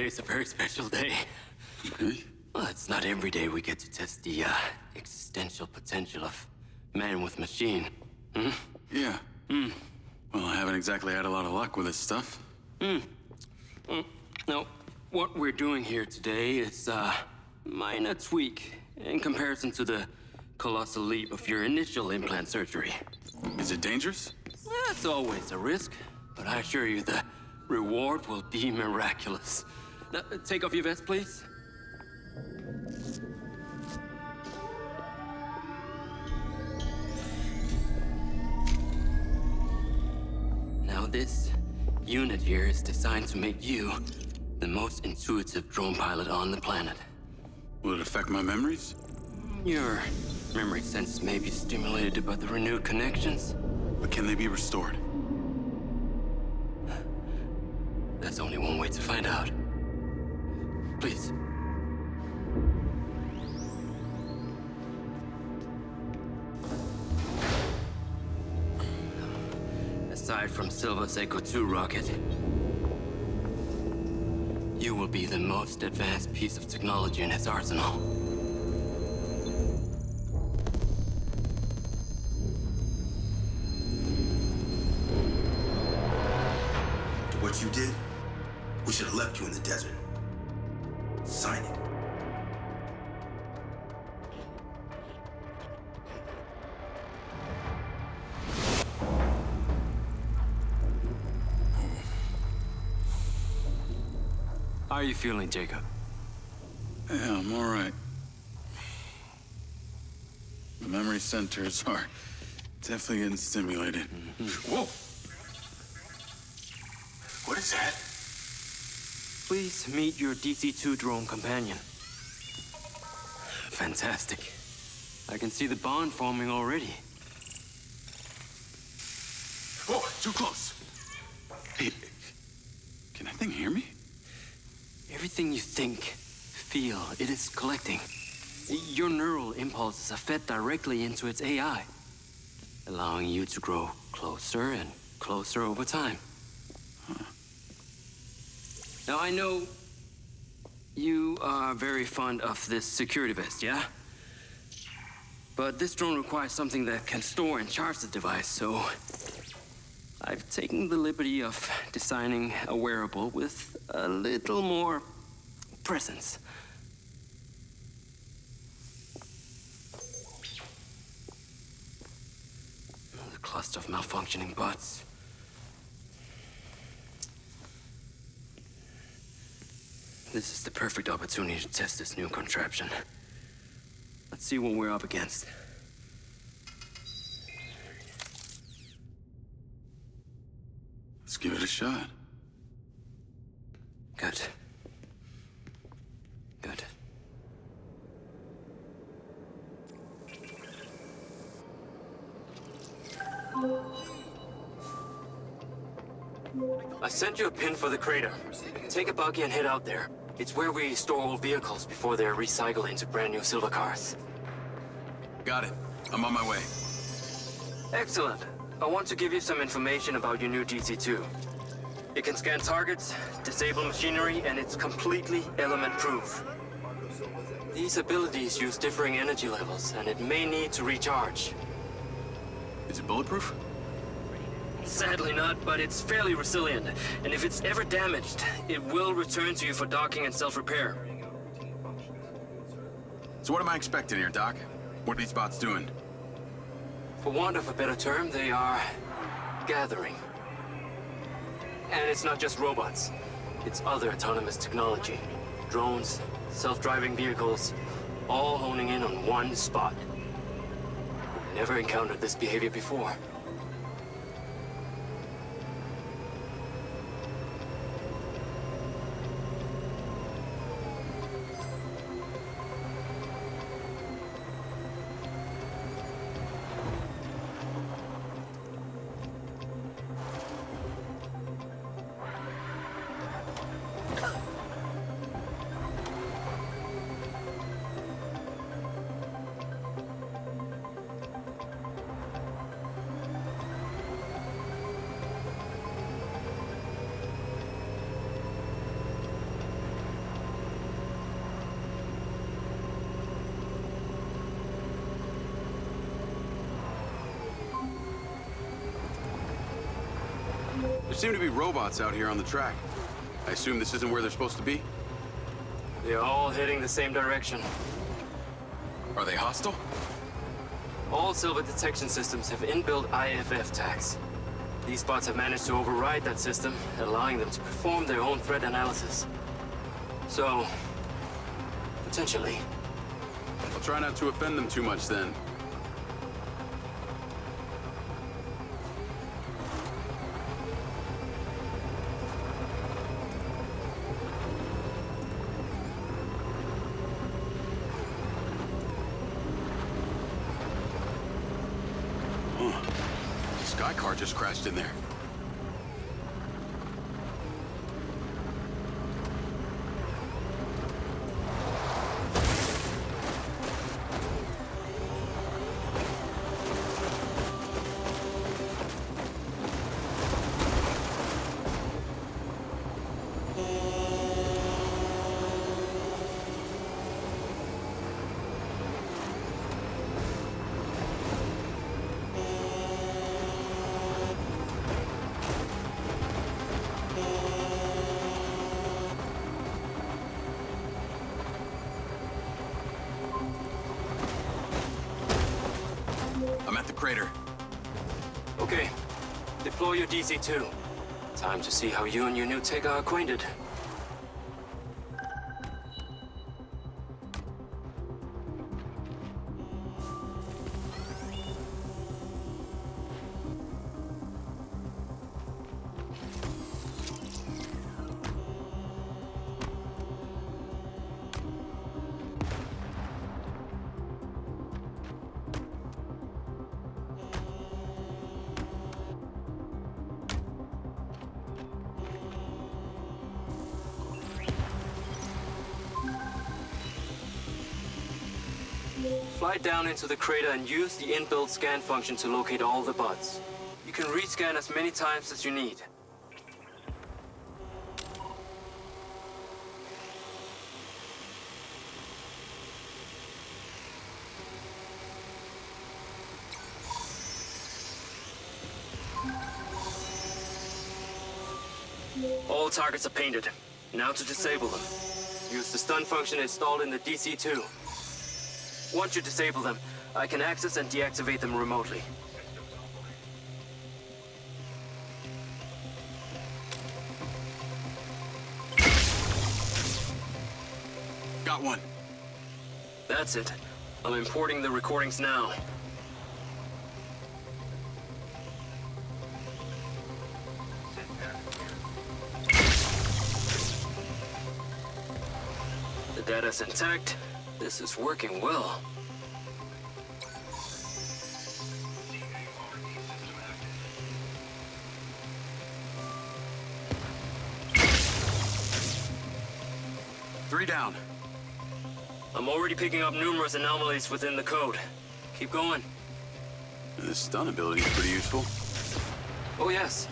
Today is a very special day. Okay. Well, it's not every day we get to test the existential potential of man with machine. Hmm? Yeah. Hmm. Well, I haven't exactly had a lot of luck with this stuff. No, what we're doing here today is a minor tweak in comparison to the colossal leap of your initial implant surgery. Is it dangerous? That's always a risk, but I assure you the reward will be miraculous. Now, take off your vest, please. Now this unit here is designed to make you the most intuitive drone pilot on the planet. Will it affect my memories? Your memory sense may be stimulated by the renewed connections. But can they be restored? There's only one way to find out. Please. Aside from Silva's Echo 2 rocket, you will be the most advanced piece of technology in his arsenal. What you did, we should have left you in the desert. Sign it. How are you feeling, Jacob? Yeah, I'm all right. The memory centers are definitely getting stimulated. Whoa! What is that? Please meet your DC-2 drone companion. Fantastic. I can see the bond forming already. Whoa, too close. Hey, can that thing hear me? Everything you think, feel, it is collecting. Your neural impulses are fed directly into its AI, allowing you to grow closer and closer over time. Now, I know you are very fond of this security vest, yeah? But this drone requires something that can store and charge the device, so I've taken the liberty of designing a wearable with a little more presence. The cluster of malfunctioning bots. This is the perfect opportunity to test this new contraption. Let's see what we're up against. Let's give it a shot. Good. Good. I sent you a pin for the crater. Take a buggy and head out there. It's where we store old vehicles before they're recycled into brand new silver cars. Got it. I'm on my way. Excellent. I want to give you some information about your new DC-2. It can scan targets, disable machinery, and it's completely element-proof. These abilities use differing energy levels, and it may need to recharge. Is it bulletproof? Sadly not, but it's fairly resilient, and if it's ever damaged, it will return to you for docking and self-repair. So what am I expecting here, Doc? What are these bots doing? For want of a better term, they are gathering. And it's not just robots. It's other autonomous technology. Drones, self-driving vehicles, all honing in on one spot. Never encountered this behavior before. There seem to be robots out here on the track. I assume this isn't where they're supposed to be? They're all heading the same direction. Are they hostile? All silver detection systems have inbuilt IFF tags. These bots have managed to override that system, allowing them to perform their own threat analysis. So, potentially. I'll try not to offend them too much then. Sky car just crashed in there. I'm at the crater. Okay, deploy your DC-2. Time to see how you and your new tech are acquainted. Fly down into the crater and use the inbuilt scan function to locate all the bots. You can rescan as many times as you need. All targets are painted. Now to disable them. Use the stun function installed in the DC-2. Once you disable them, I can access and deactivate them remotely. Got one. That's it. I'm importing the recordings now. The data's intact. This is working well. Three down. I'm already picking up numerous anomalies within the code. Keep going. This stun ability is pretty useful. Oh yes.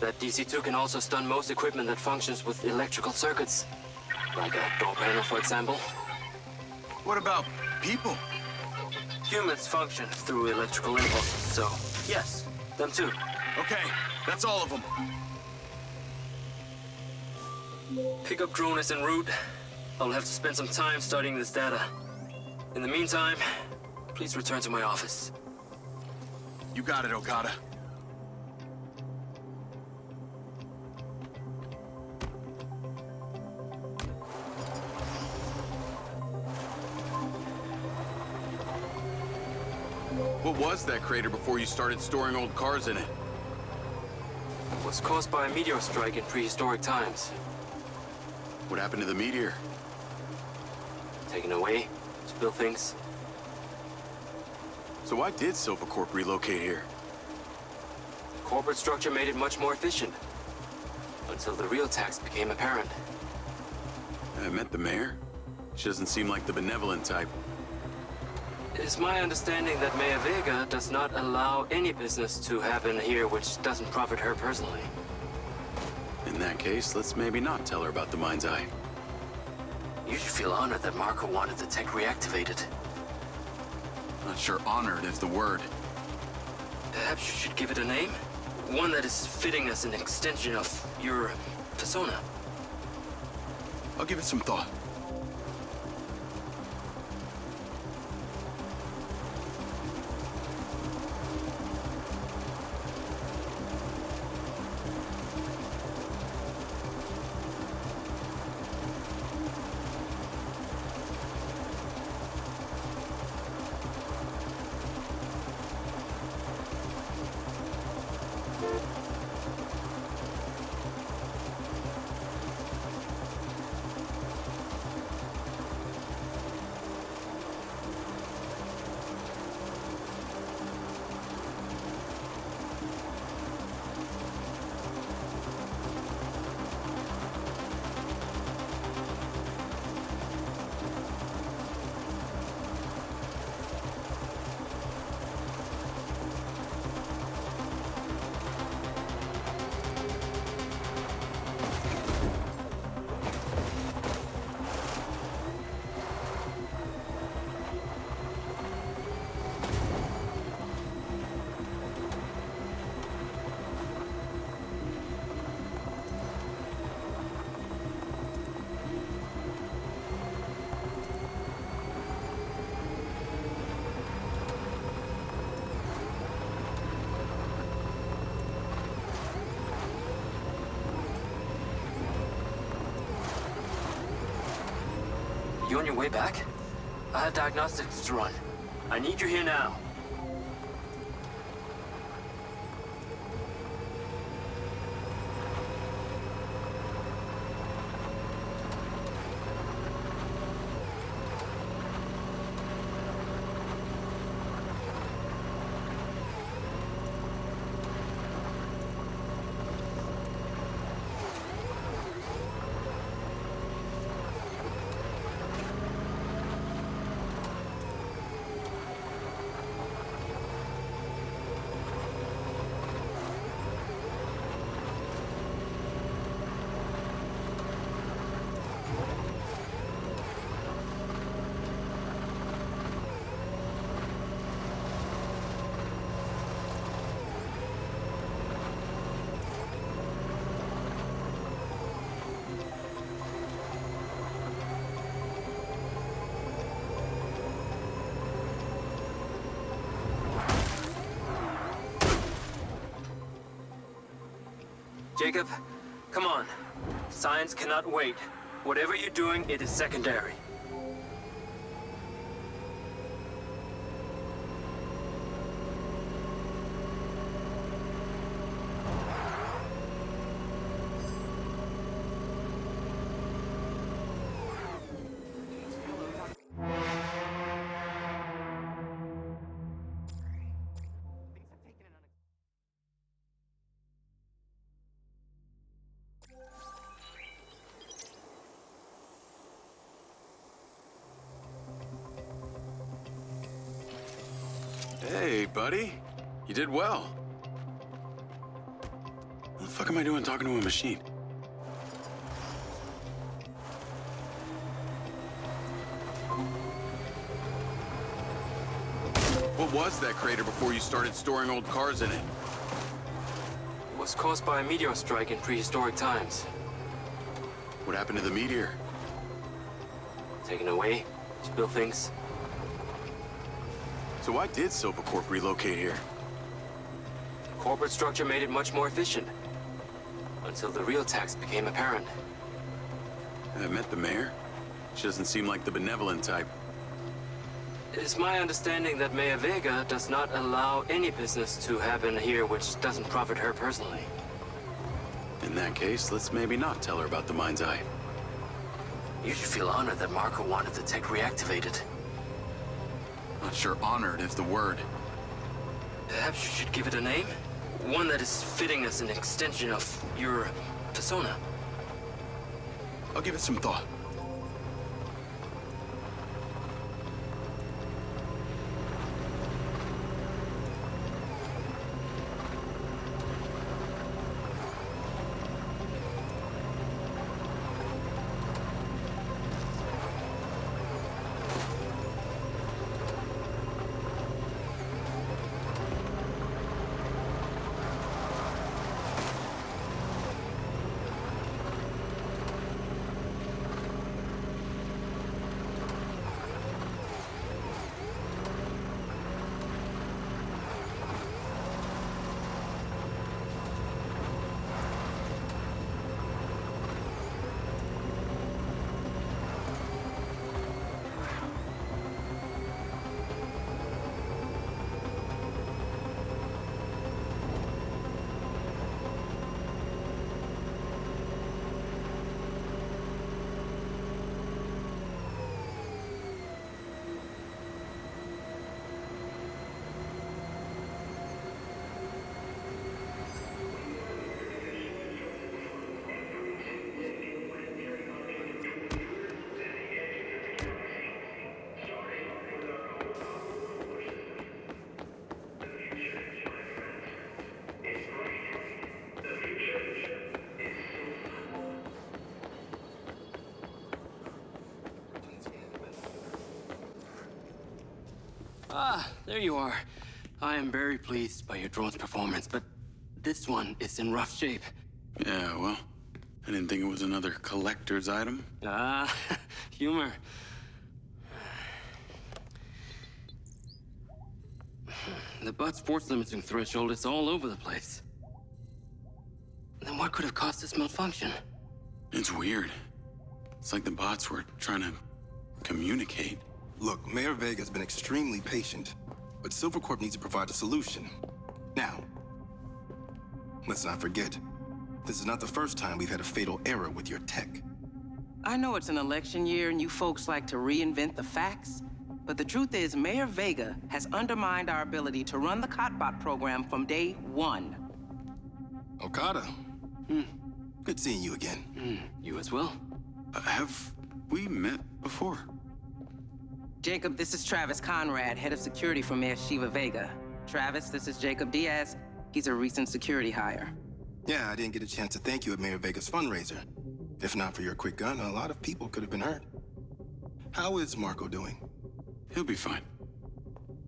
That DC-2 can also stun most equipment that functions with electrical circuits. Like a door panel, for example. What about people? Humans function through electrical impulses, so yes, them too. Okay, that's all of them. Pickup drone is en route. I'll have to spend some time studying this data. In the meantime, please return to my office. You got it, Okada. What was that crater before you started storing old cars in it? It was caused by a meteor strike in prehistoric times. What happened to the meteor? Taken away to build things. So why did Silva Corp relocate here? Corporate structure made it much more efficient. Until the real tax became apparent. I met the mayor. She doesn't seem like the benevolent type. It's my understanding that Mayor Vega does not allow any business to happen here which doesn't profit her personally. In that case, let's maybe not tell her about the MindsEye. You should feel honored that Marco wanted the tech reactivated. Not sure honored is the word. Perhaps you should give it a name? One that is fitting as an extension of your persona. I'll give it some thought. You on your way back? I have diagnostics to run. I need you here now. Jacob, come on. Science cannot wait. Whatever you're doing, it is secondary. Hey, buddy. You did well. What the fuck am I doing talking to a machine? What was that crater before you started storing old cars in it? It was caused by a meteor strike in prehistoric times. What happened to the meteor? Taken away to build things. So why did Silvercorp relocate here? Corporate structure made it much more efficient. Until the real tax became apparent. I met the mayor. She doesn't seem like the benevolent type. It is my understanding that Mayor Vega does not allow any business to happen here which doesn't profit her personally. In that case, let's maybe not tell her about the MindsEye. You should feel honored that Marco wanted the tech reactivated. Not sure honored is the word. Perhaps you should give it a name? One that is fitting as an extension of your persona. I'll give it some thought. Ah, there you are. I am very pleased by your drone's performance, but this one is in rough shape. Yeah, well, I didn't think it was another collector's item. Ah, humor. The butt's force limiting threshold is all over the place. Then what could have caused this malfunction? It's weird. It's like the bots were trying to communicate. Look, Mayor Vega's been extremely patient, but Silvercorp needs to provide a solution. Now, let's not forget, this is not the first time we've had a fatal error with your tech. I know it's an election year and you folks like to reinvent the facts, but the truth is Mayor Vega has undermined our ability to run the Cotbot program from day one. Okada. Good seeing you again. You as well? Have we met before? Jacob, this is Travis Conrad, head of security for Mayor Shiva Vega. Travis, this is Jacob Diaz. He's a recent security hire. Yeah, I didn't get a chance to thank you at Mayor Vega's fundraiser. If not for your quick gun, a lot of people could have been hurt. How is Marco doing? He'll be fine.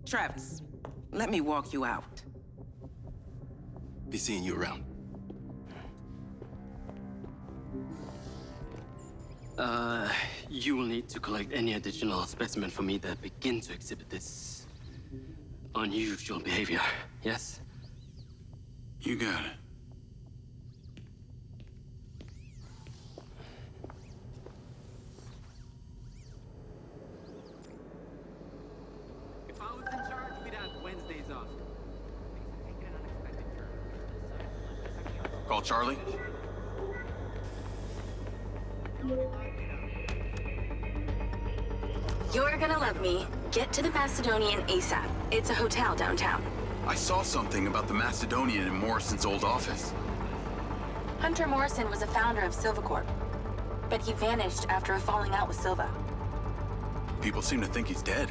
Travis, let me walk you out. Be seeing you around. You will need to collect any additional specimen for me that begin to exhibit this unusual behavior, yes? You got it. If I was in charge, we'd have Wednesdays off. Taking an unexpected turn. Call Charlie. You're gonna love me. Get to the Macedonian ASAP. It's a hotel downtown. I saw something about the Macedonian in Morrison's old office. Hunter Morrison was a founder of Silvercorp, but he vanished after a falling out with Silva. People seem to think he's dead.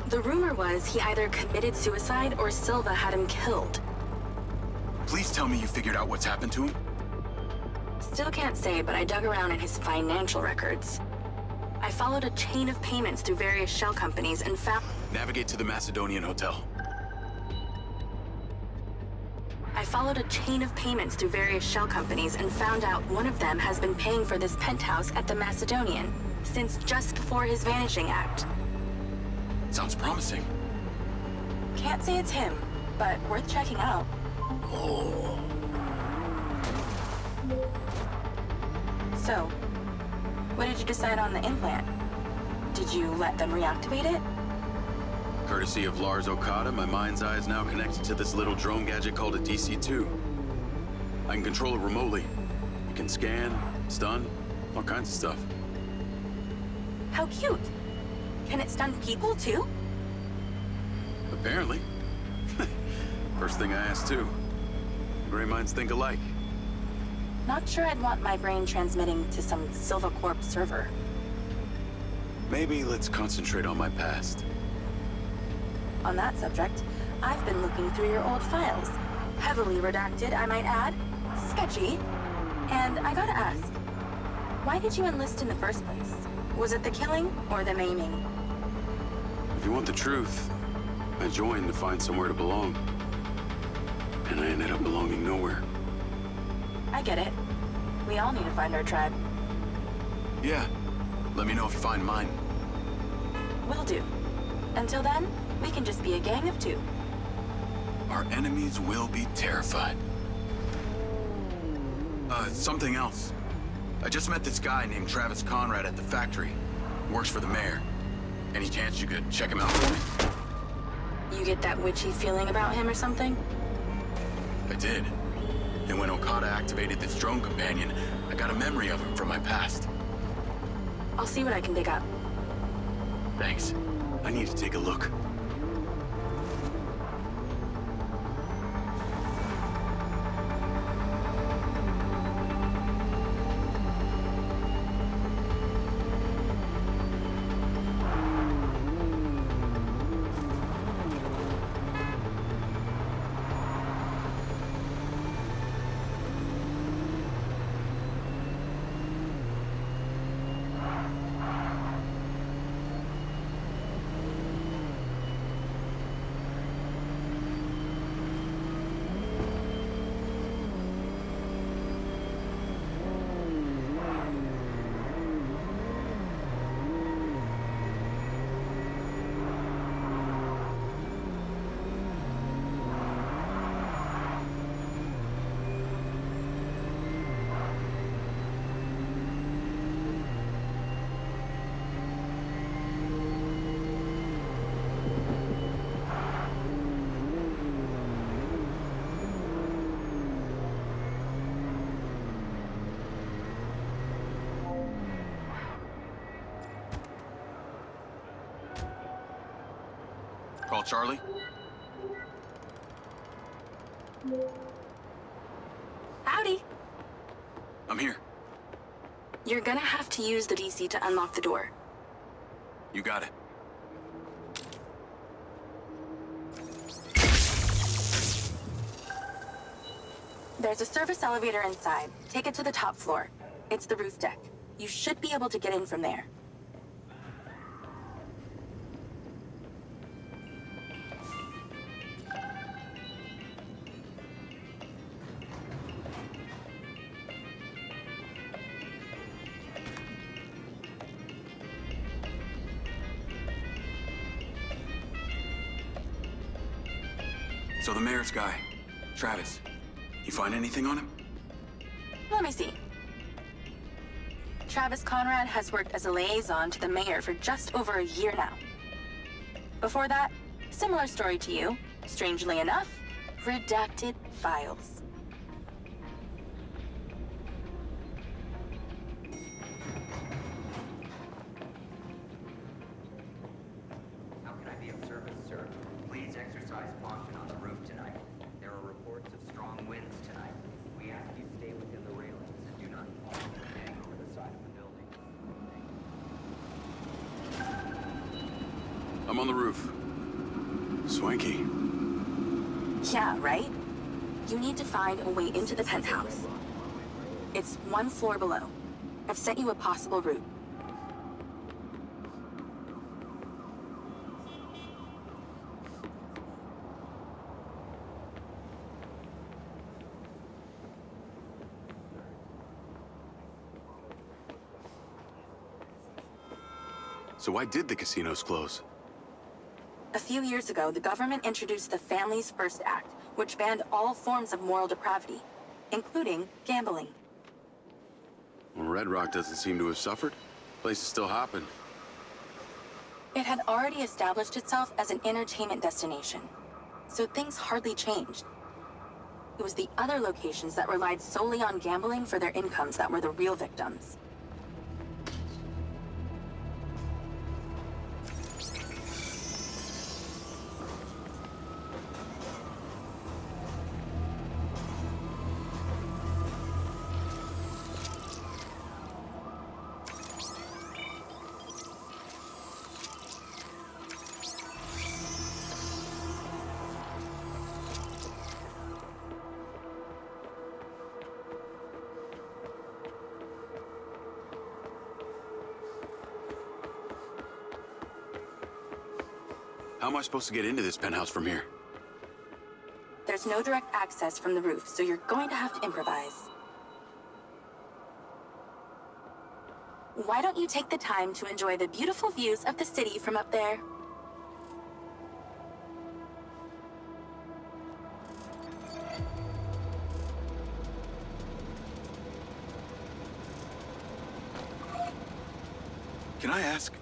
The rumor was he either committed suicide or Silva had him killed. Please tell me you figured out what's happened to him. Still can't say, but I dug around in his financial records. I followed a chain of payments through various shell companies and found... Navigate to the Macedonian hotel. I followed a chain of payments through various shell companies and found out one of them has been paying for this penthouse at the Macedonian since just before his vanishing act. Sounds promising. Can't say it's him, but worth checking out. Oh. So, what did you decide on the implant? Did you let them reactivate it? Courtesy of Lars Okada, my MindsEye is now connected to this little drone gadget called a DC-2. I can control it remotely. It can scan, stun, all kinds of stuff. How cute. Can it stun people too? Apparently. First thing I asked too. Gray minds think alike. Not sure I'd want my brain transmitting to some Silvercorp server. Maybe let's concentrate on my past. On that subject, I've been looking through your old files. Heavily redacted, I might add. Sketchy. And I gotta ask, why did you enlist in the first place? Was it the killing or the maiming? If you want the truth, I joined to find somewhere to belong. And I ended up belonging nowhere. I get it. We all need to find our tribe. Yeah. Let me know if you find mine. Will do. Until then, we can just be a gang of two. Our enemies will be terrified. Something else. I just met this guy named Travis Conrad at the factory. Works for the mayor. Any chance you could check him out for me? You get that witchy feeling about him or something? I did. And when Okada activated this drone companion, I got a memory of him from my past. I'll see what I can dig up. Thanks. I need to take a look. Call Charlie. Howdy. I'm here. You're gonna have to use the DC to unlock the door. You got it. There's a service elevator inside. Take it to the top floor. It's the roof deck. You should be able to get in from there. So the mayor's guy, Travis, you find anything on him? Let me see. Travis Conrad has worked as a liaison to the mayor for just over a year now. Before that, similar story to you. Strangely enough, redacted files. How can I be of service, sir? Please exercise caution on the roof tonight. There are reports of strong winds tonight. We ask you stay within the railings and do not fall or hang over the side of the building. I'm on the roof. Swanky. Yeah, right? You need to find a way into the penthouse. It's one floor below. I've sent you a possible route. So why did the casinos close? A few years ago, the government introduced the Family's First Act, which banned all forms of moral depravity, including gambling. Well, Redrock doesn't seem to have suffered. Place is still hopping. It had already established itself as an entertainment destination, so things hardly changed. It was the other locations that relied solely on gambling for their incomes that were the real victims. How am I supposed to get into this penthouse from here? There's no direct access from the roof, so you're going to have to improvise. Why don't you take the time to enjoy the beautiful views of the city from up there? Can I ask,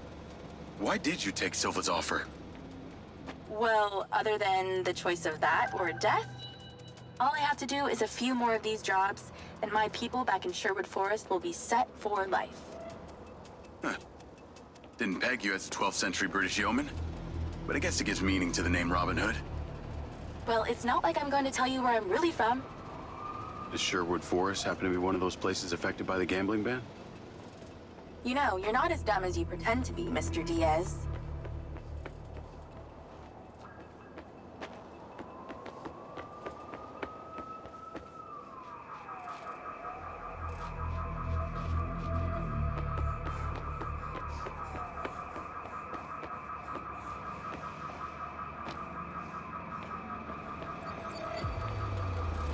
why did you take Silva's offer? Well, other than the choice of that or death, all I have to do is a few more of these jobs, and my people back in Sherwood Forest will be set for life. Huh. Didn't peg you as a 12th century British yeoman, but I guess it gives meaning to the name Robin Hood. Well, it's not like I'm going to tell you where I'm really from. Does Sherwood Forest happen to be one of those places affected by the gambling ban? You know, you're not as dumb as you pretend to be, Mr. Diaz.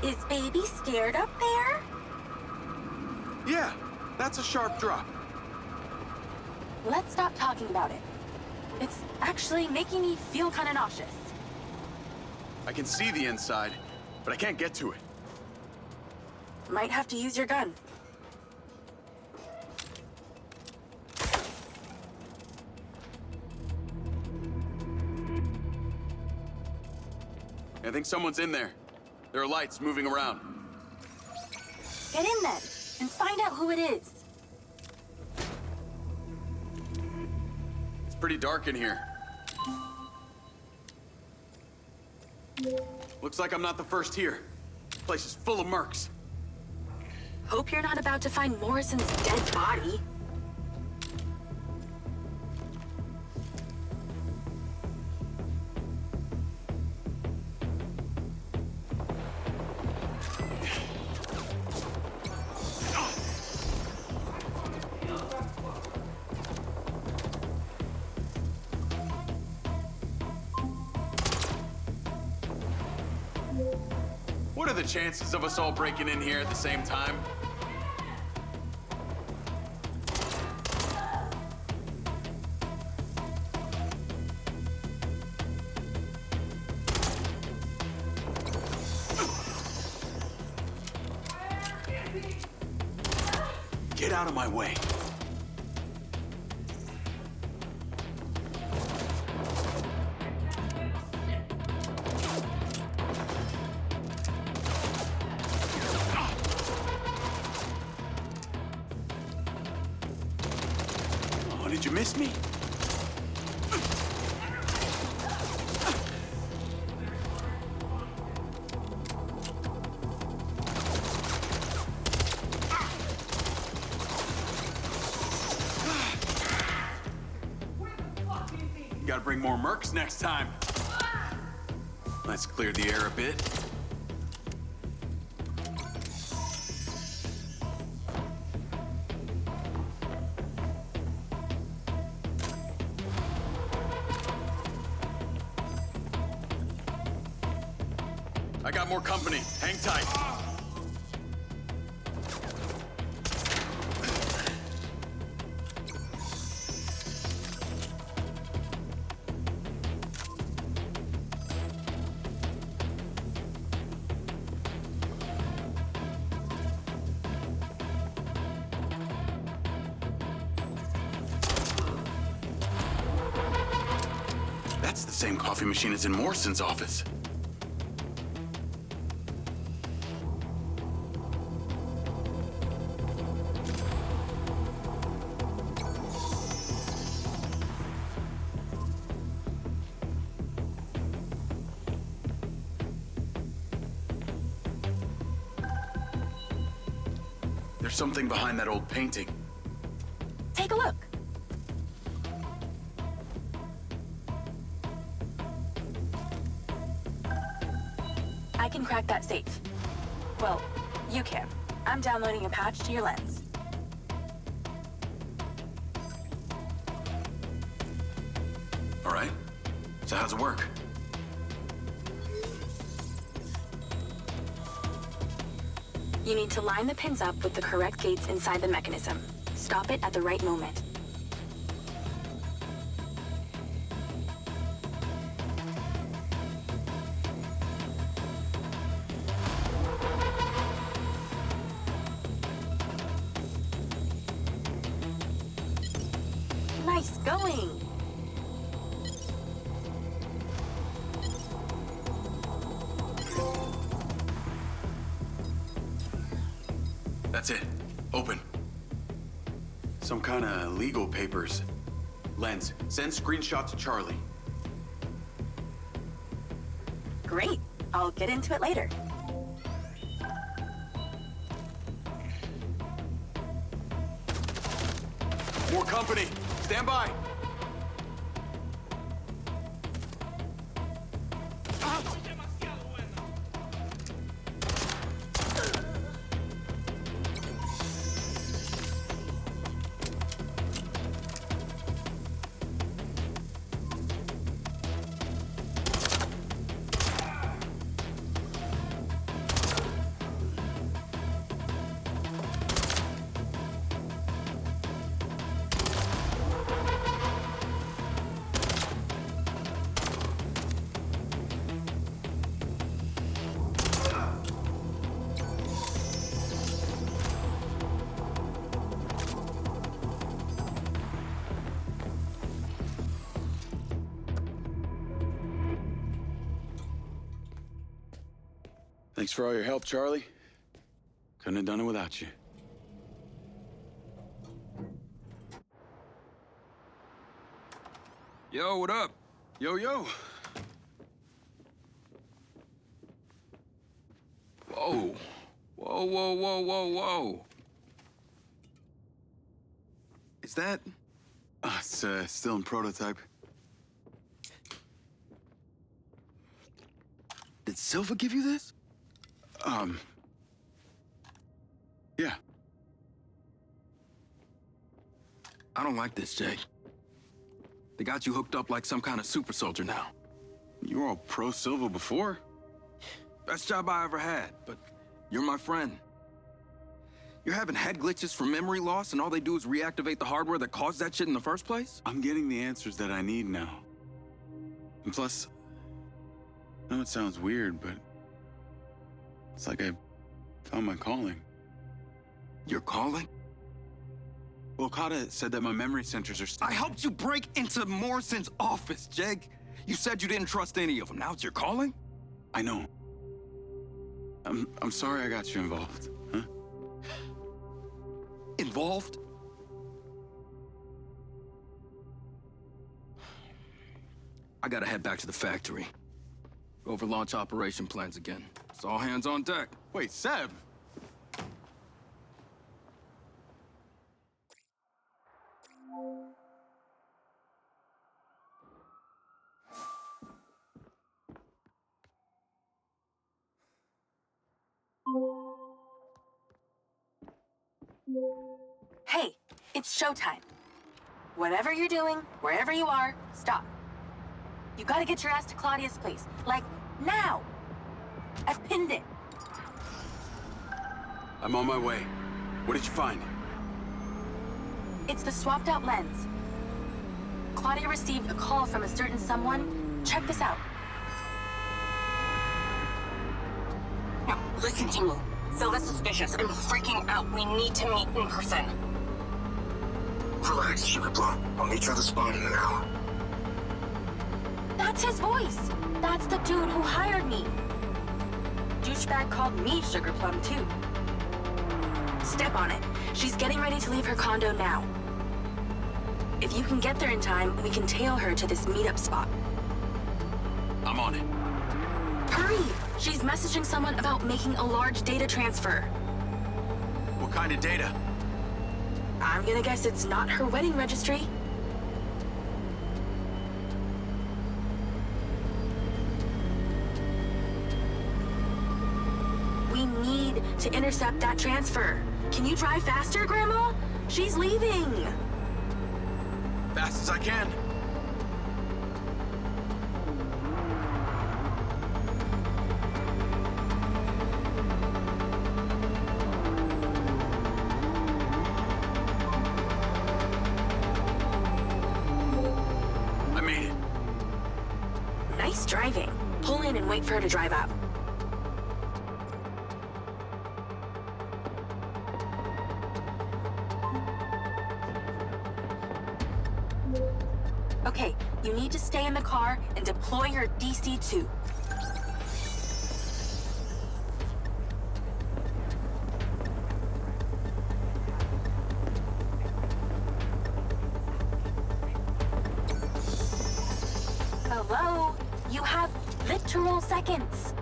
Is baby scared up there? Yeah, that's a sharp drop. Let's stop talking about it. It's actually making me feel kind of nauseous. I can see the inside, but I can't get to it. Might have to use your gun. I think someone's in there. There are lights moving around. Get in then, and find out who it is. It's pretty dark in here. Looks like I'm not the first here. This place is full of mercs. Hope you're not about to find Morrison's dead body. What are the chances of us all breaking in here at the same time? Get out of my way. Oh, did you miss me? Gotta bring more mercs next time. Let's clear the air a bit. I got more company. Hang tight. That's the same coffee machine as in Morrison's office. There's something behind that old painting. Take a look. I can crack that safe. Well, you can. I'm downloading a patch to your lens. All right. So how's it work? You need to line the pins up with the correct gates inside the mechanism. Stop it at the right moment. Nice going! That's it. Open. Some kind of legal papers. Lens, send screenshot to Charlie. Great. I'll get into it later. More company. Stand by. Thanks for all your help, Charlie. Couldn't have done it without you. Yo, what up? Yo, yo. Whoa, whoa, whoa, whoa, whoa. Is that... It's still in prototype. Did Silva give you this? Yeah. I don't like this, Jay. They got you hooked up like some kind of super soldier now. You were all pro-Silva before? Best job I ever had, but you're my friend. You're having head glitches from memory loss, and all they do is reactivate the hardware that caused that shit in the first place? I'm getting the answers that I need now. And plus, I know it sounds weird, but it's like I found my calling. Your calling? Well, Okada said that my memory centers are I helped you break into Morrison's office, Jake. You said you didn't trust any of them. Now it's your calling? I know. I'm sorry I got you involved, huh? Involved? I gotta head back to the factory. Go over launch operation plans again. It's all hands on deck. Wait, Seb! Hey, it's showtime. Whatever you're doing, wherever you are, stop. You gotta get your ass to Claudia's place. Like, now! I've pinned it. I'm on my way. What did you find? It's the swapped out lens. Claudia received a call from a certain someone. Check this out. No, listen to me. Silva's suspicious. I'm freaking out. We need to meet in person. Relax, Sugar Plum. I'll meet you at the spot in an hour. That's his voice. That's the dude who hired me. Douchebag called me Sugar Plum, too. Step on it. She's getting ready to leave her condo now. If you can get there in time, we can tail her to this meetup spot. I'm on it. Hurry! She's messaging someone about making a large data transfer. What kind of data? I'm gonna guess it's not her wedding registry. We need to intercept that transfer. Can you drive faster, Grandma? She's leaving. Fast as I can. I made it. Nice driving. Pull in and wait for her to drive out. Okay, you need to stay in the car and deploy your DC-2. Hello? You have literal seconds.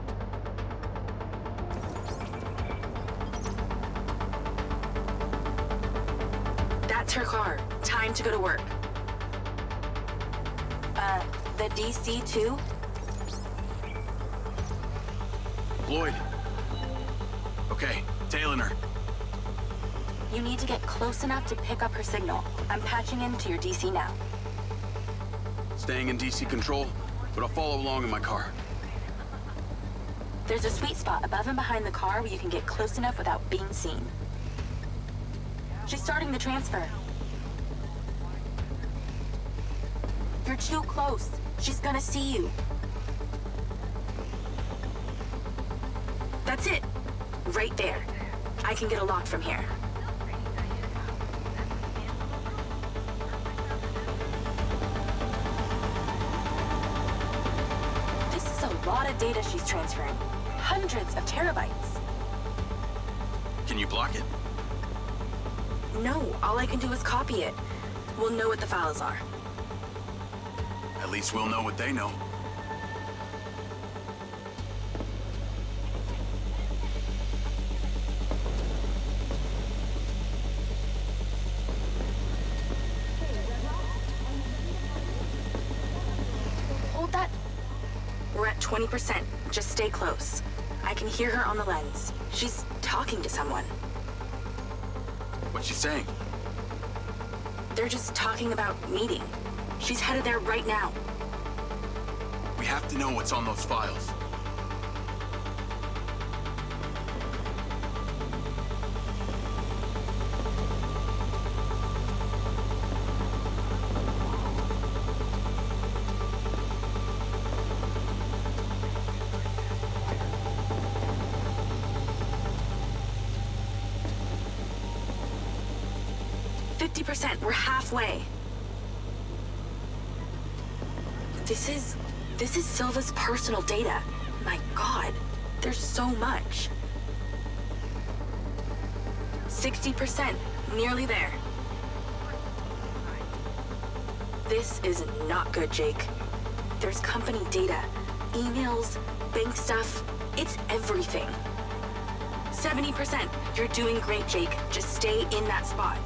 That's her car. Time to go to work. The DC-2? Deployed. Okay, tailing her. You need to get close enough to pick up her signal. I'm patching into your DC now. Staying in DC control, but I'll follow along in my car. There's a sweet spot above and behind the car where you can get close enough without being seen. She's starting the transfer. You're too close. She's gonna see you. That's it. Right there. I can get a lock from here. This is a lot of data she's transferring. Hundreds of terabytes. Can you block it? No, all I can do is copy it. We'll know what the files are. At least we'll know what they know. 20%. Just stay close. I can hear her on the lens. She's talking to someone. What's she saying? They're just talking about meeting. She's headed there right now. We have to know what's on those files. We're halfway. This is Silva's personal data. My God, there's so much. 60%, nearly there. This is not good, Jake. There's company data, emails, bank stuff. It's everything. 70%. You're doing great, Jake. Just stay in that spot.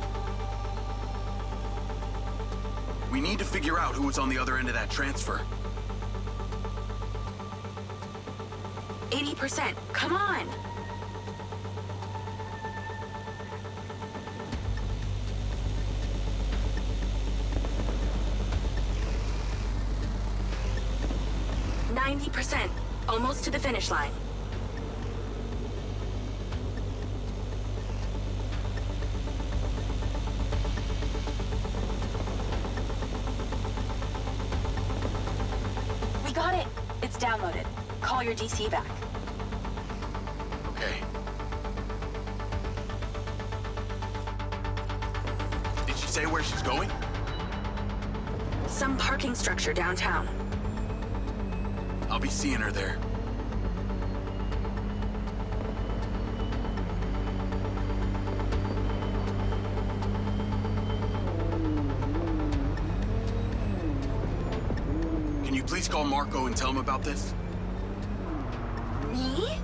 We need to figure out who was on the other end of that transfer. 80%. Come on. %. Almost to the finish line. We got it. It's downloaded. Call your DC back. Okay. Did she say where she's going? Some parking structure downtown. I'll be seeing her there. Can you please call Marco and tell him about this? Me?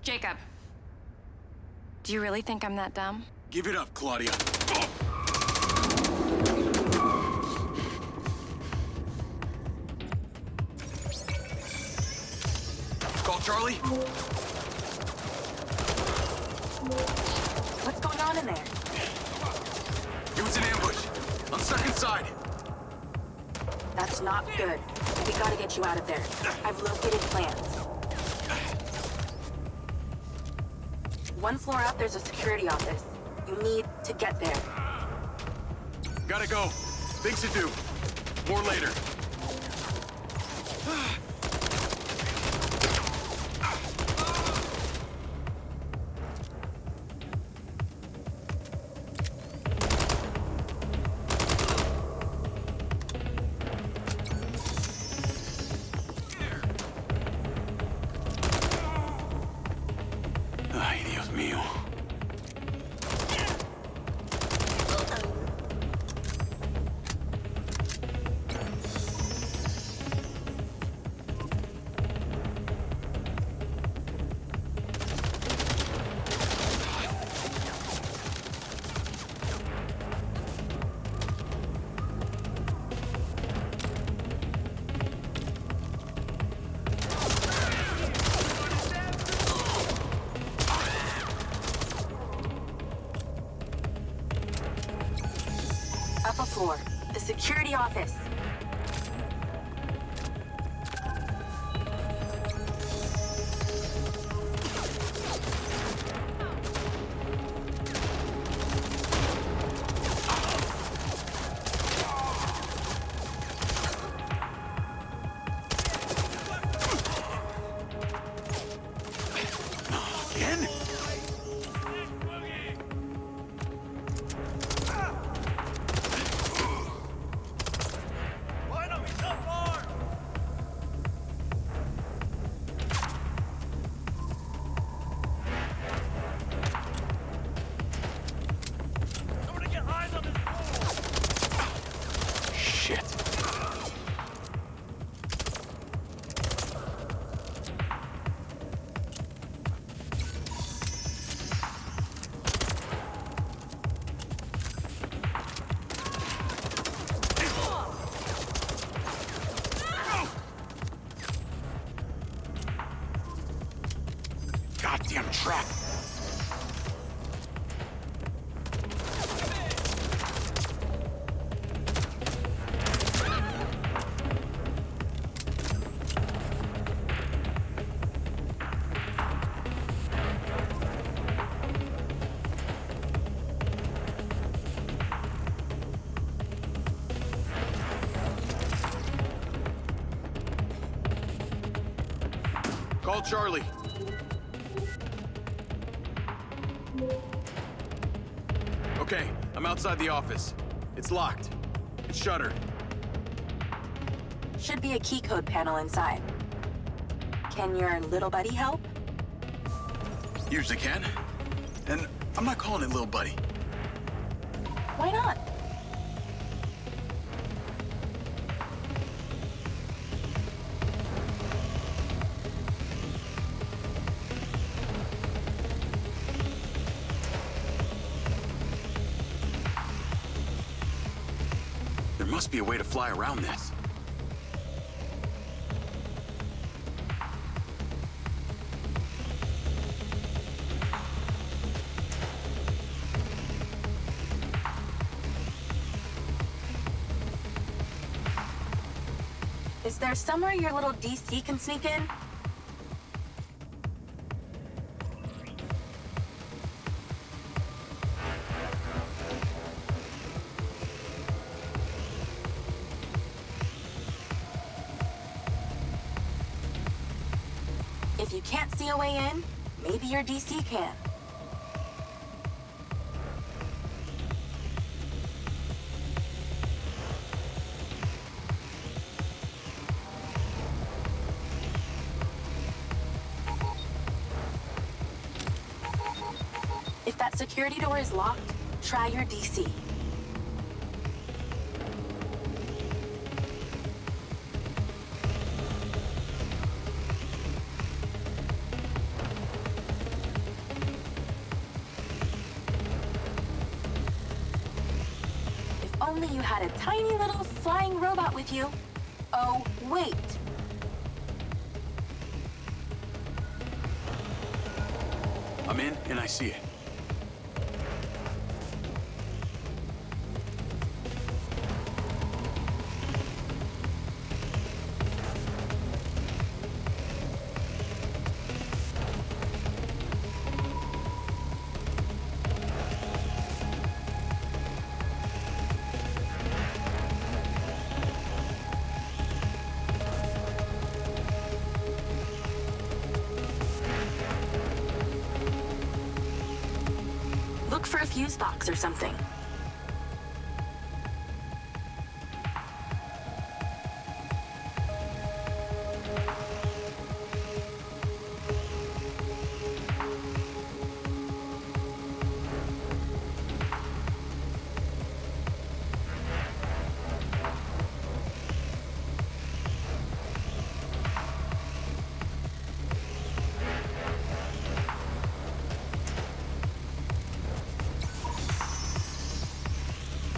Jacob. Do you really think I'm that dumb? Give it up, Claudia. Call Charlie. What's going on in there? It was an ambush. I'm stuck inside. That's not good. We gotta get you out of there. I've located plans. One floor up, there's a security office. You need to get there. Gotta go. Things to do. More later. Ay, Dios mío. Upper floor, the security office. Again? goddamn trap! Call Charlie. Okay, I'm outside the office. It's locked. It's shuttered. Should be a key code panel inside. Can your little buddy help? Usually can. And I'm not calling it little buddy. Why not? There must be a way to fly around this. Is there somewhere your little DC can sneak in? If you can't see a way in, maybe your DC can. If that security door is locked, try your DC. If only you had a tiny little flying robot with you. Oh, wait. I'm in, and I see it. Look for a fuse box or something.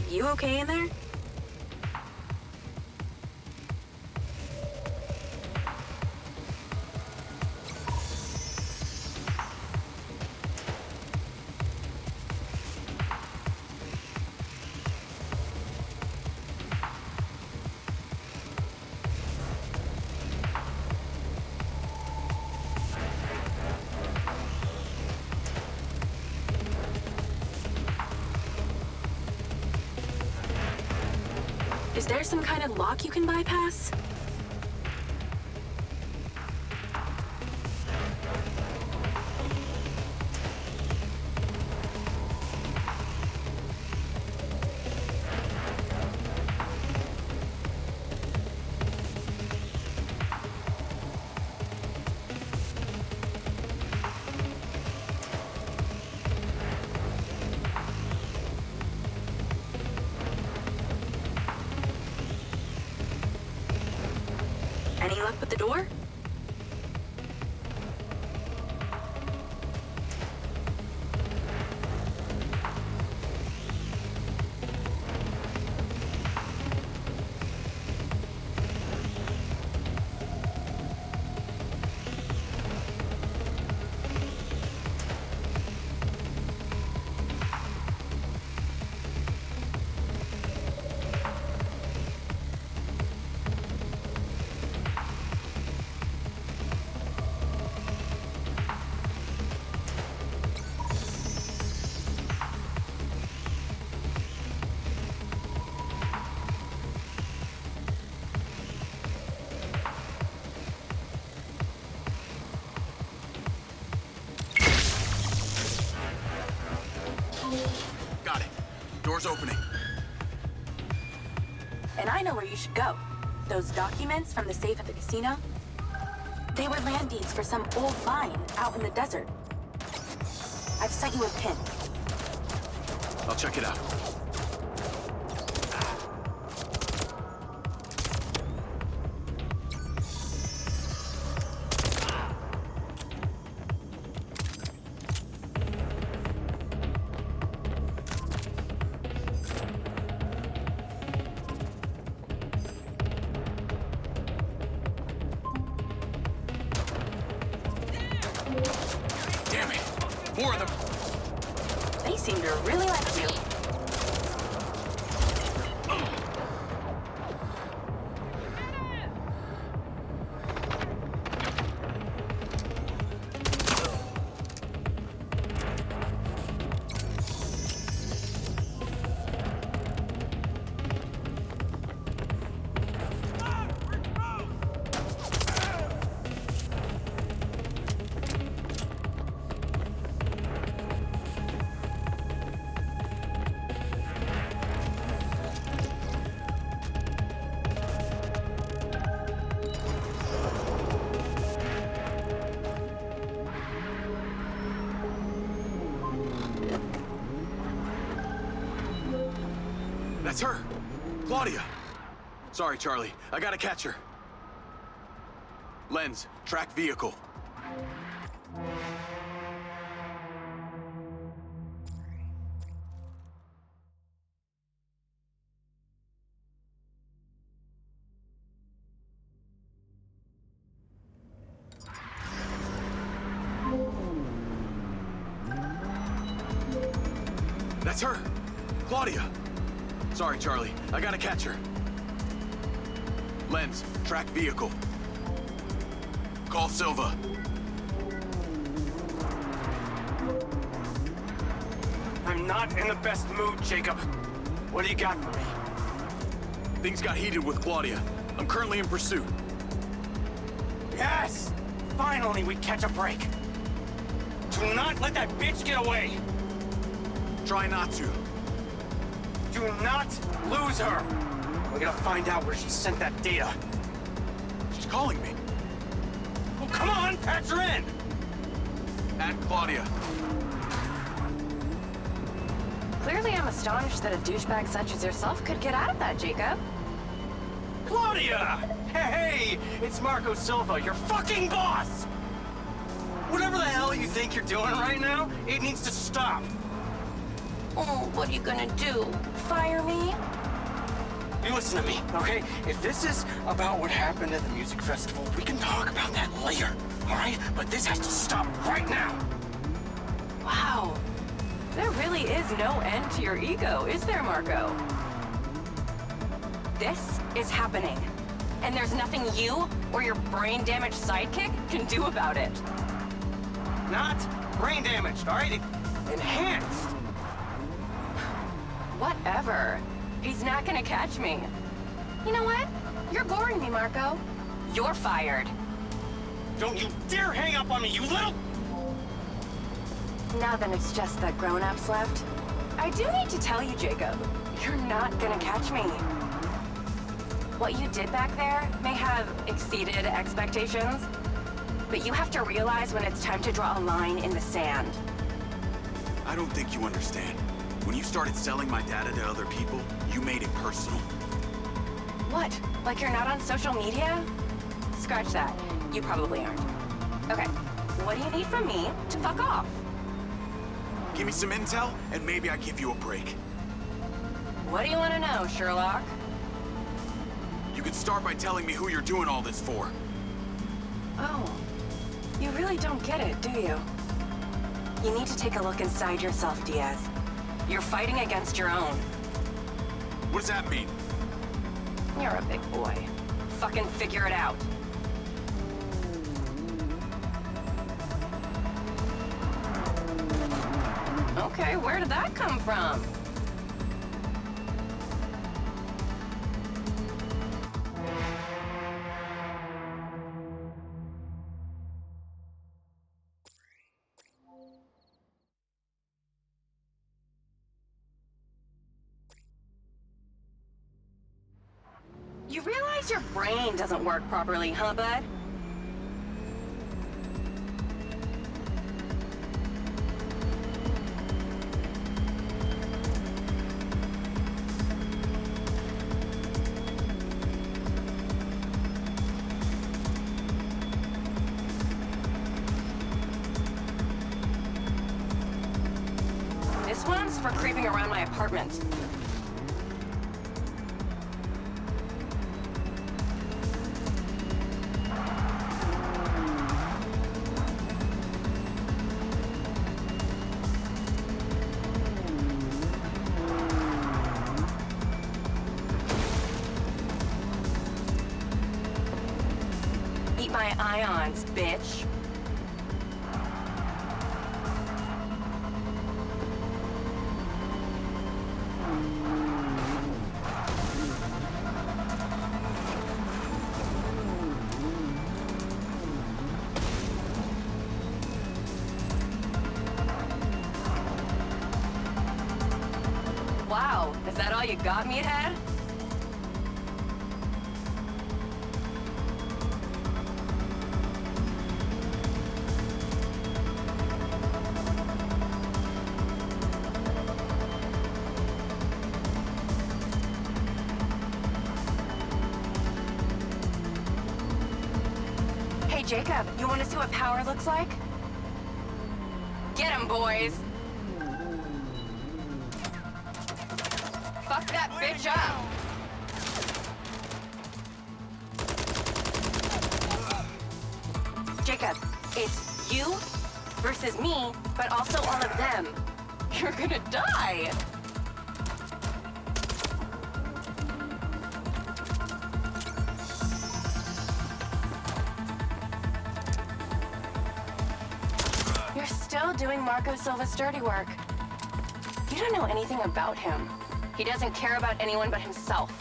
You okay in there? Is there some kind of lock you can bypass? Any luck with the door? know where you should go. Those documents from the safe at the casino, they were land deeds for some old mine out in the desert. I've set you a pin. I'll check it out. Damn it! More of them! They seem to really like you. That's her! Claudia! Sorry, Charlie. I gotta catch her. Lens, track vehicle. That's her! Claudia! Sorry, Charlie. I gotta catch her. Lens, track vehicle. Call Silva. I'm not in the best mood, Jacob. What do you got for me? Things got heated with Claudia. I'm currently in pursuit. Yes! Finally, we catch a break. Do not let that bitch get away! Try not to. Do not lose her! We gotta find out where she sent that data. She's calling me. Oh, come on, patch her in! At Claudia. Clearly, I'm astonished that a douchebag such as yourself could get out of that, Jacob. Claudia! Hey, it's Marco Silva, your fucking boss! Whatever the hell you think you're doing right now, it needs to stop. Oh, what are you gonna do? Fire me? You listen to me, okay? If this is about what happened at the music festival, we can talk about that later, all right? But this has to stop right now. Wow. There really is no end to your ego, is there, Marco? This is happening. And there's nothing you or your brain-damaged sidekick can do about it. Not brain damaged, all right? Enhanced. Whatever. He's not gonna catch me. You know what? You're boring me, Marco. You're fired. Don't you dare hang up on me, you little... Now then it's just the grown-ups left. I do need to tell you, Jacob, you're not gonna catch me. What you did back there may have exceeded expectations, but you have to realize when it's time to draw a line in the sand. I don't think you understand. When you started selling my data to other people, you made it personal. What? Like you're not on social media? Scratch that. You probably aren't. Okay, what do you need from me to fuck off? Give me some intel, and maybe I give you a break. What do you want to know, Sherlock? You can start by telling me who you're doing all this for. Oh, you really don't get it, do you? You need to take a look inside yourself, Diaz. You're fighting against your own. What does that mean? You're a big boy. Fucking figure it out. Okay, where did that come from? You realize your brain doesn't work properly, huh, bud? This one's for creeping around my apartment. Eat my ions, bitch. Wow, is that all you got, meathead? Hey, Jacob, you want to see what power looks like? Get him, boys! Fuck that bitch up! Jacob, it's you versus me, but also all of them. You're gonna die! You're still doing Marco Silva's dirty work. You don't know anything about him. He doesn't care about anyone but himself.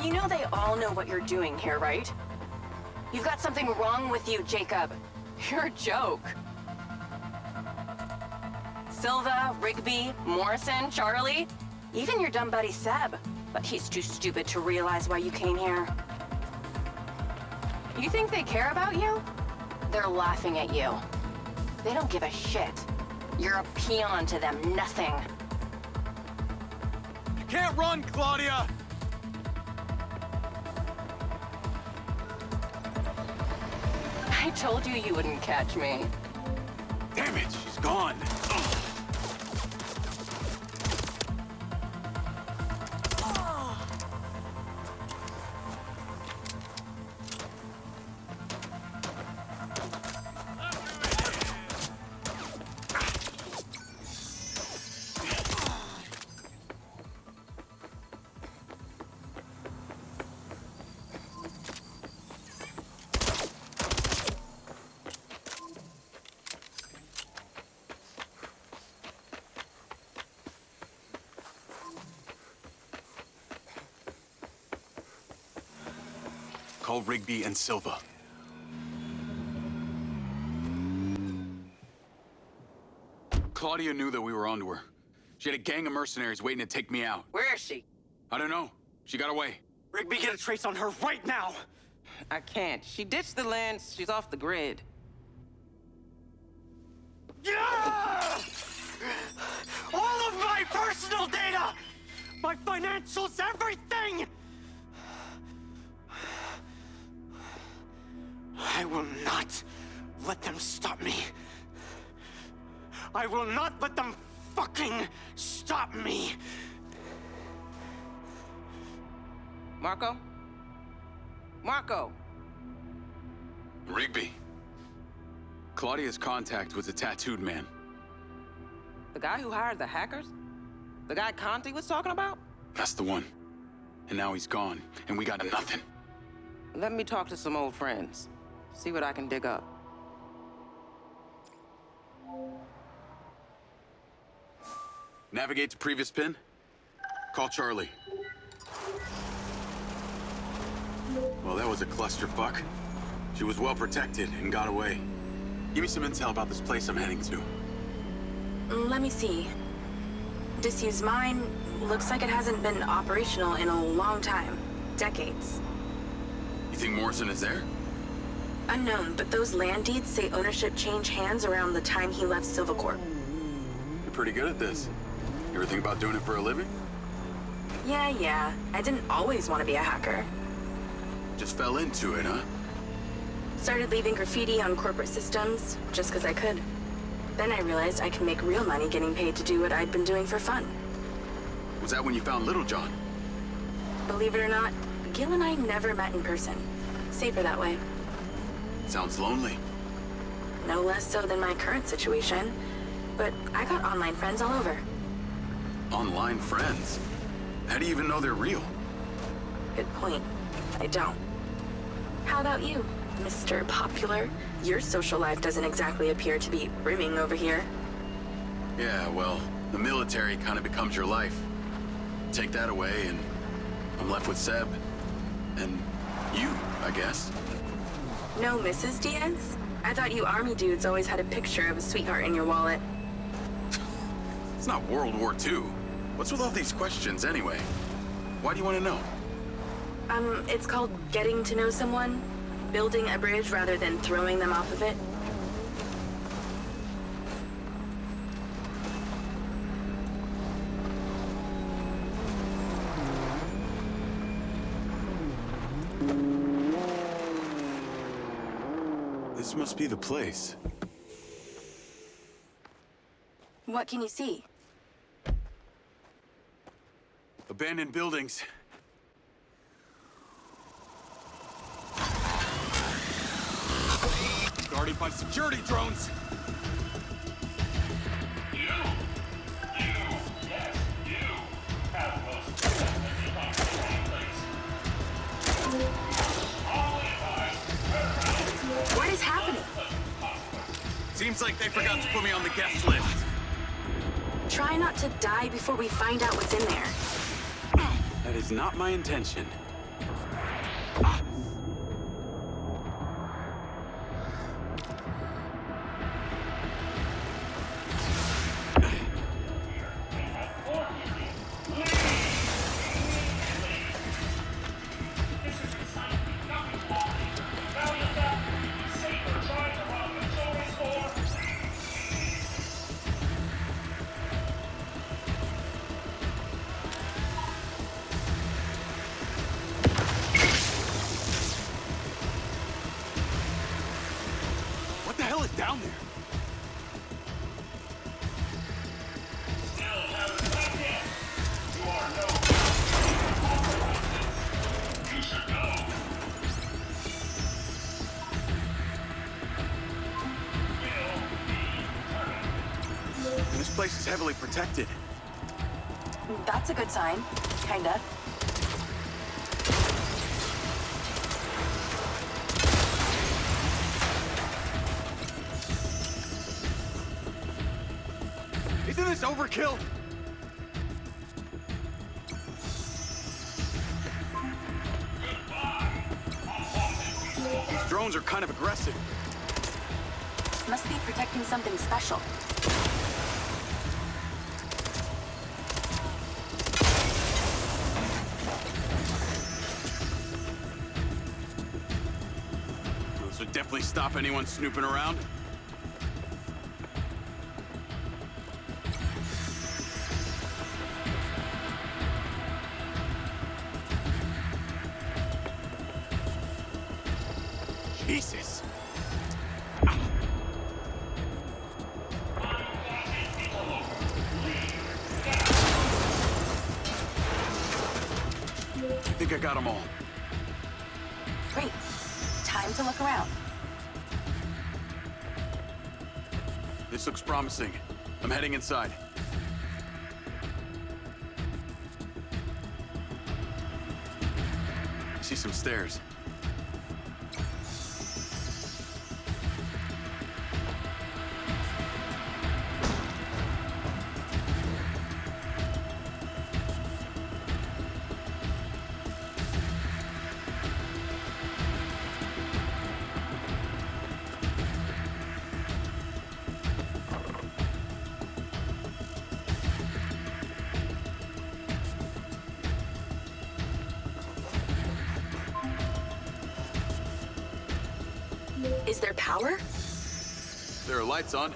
You know they all know what you're doing here, right? You've got something wrong with you, Jacob. You're a joke. Silva, Rigby, Morrison, Charlie, even your dumb buddy Seb. But he's too stupid to realize why you came here. You think they care about you? They're laughing at you. They don't give a shit. You're a peon to them, nothing. You can't run, Claudia! I told you you wouldn't catch me. Damn it, she's gone. Call Rigby and Silva. Claudia knew that we were onto her. She had a gang of mercenaries waiting to take me out. Where is she? I don't know. She got away. Rigby, get a trace on her right now! I can't. She ditched the lens. She's off the grid. Yeah! All of my personal data! My financials, everything! I will not let them stop me. I will not let them fucking stop me. Marco? Marco! Rigby. Claudia's contact was a tattooed man. The guy who hired the hackers? The guy Conti was talking about? That's the one. And now he's gone, and we got nothing. Let me talk to some old friends. See what I can dig up. Navigate to previous pin. Call Charlie. Well, that was a clusterfuck. She was well protected and got away. Give me some intel about this place I'm heading to. Let me see. Disused mine, Looks like it hasn't been operational in a long time. Decades. You think Morrison is there? Unknown, but those land deeds say ownership changed hands around the time he left Silvercorp. You're pretty good at this. You ever think about doing it for a living? Yeah. I didn't always want to be a hacker. Just fell into it, huh? Started leaving graffiti on corporate systems, just because I could. Then I realized I could make real money getting paid to do what I'd been doing for fun. Was that when you found Little John? Believe it or not, Gil and I never met in person. Safer that way. Sounds lonely. No less so than my current situation. But I got online friends all over. Online friends? How do you even know they're real? Good point. I don't. How about you, Mr. Popular? Your social life doesn't exactly appear to be brimming over here. Yeah, well, the military kind of becomes your life. Take that away and I'm left with Seb. And you, I guess. No Mrs. Diaz? I thought you army dudes always had a picture of a sweetheart in your wallet. It's not World War II. What's with all these questions anyway? Why do you want to know? It's called getting to know someone. Building a bridge rather than throwing them off of it. This must be the place. What can you see? Abandoned buildings. Guarded by security drones. What is happening? Seems like they forgot to put me on the guest list. Try not to die before we find out what's in there. That is not my intention. Down there. This place is heavily protected. That's a good sign. Kinda. Isn't this overkill? These drones are kind of aggressive. Must be protecting something special. This would definitely stop anyone snooping around. Jesus. I think I got them all. Great. Time to look around. This looks promising. I'm heading inside. I see some stairs. Is there power? There are lights on.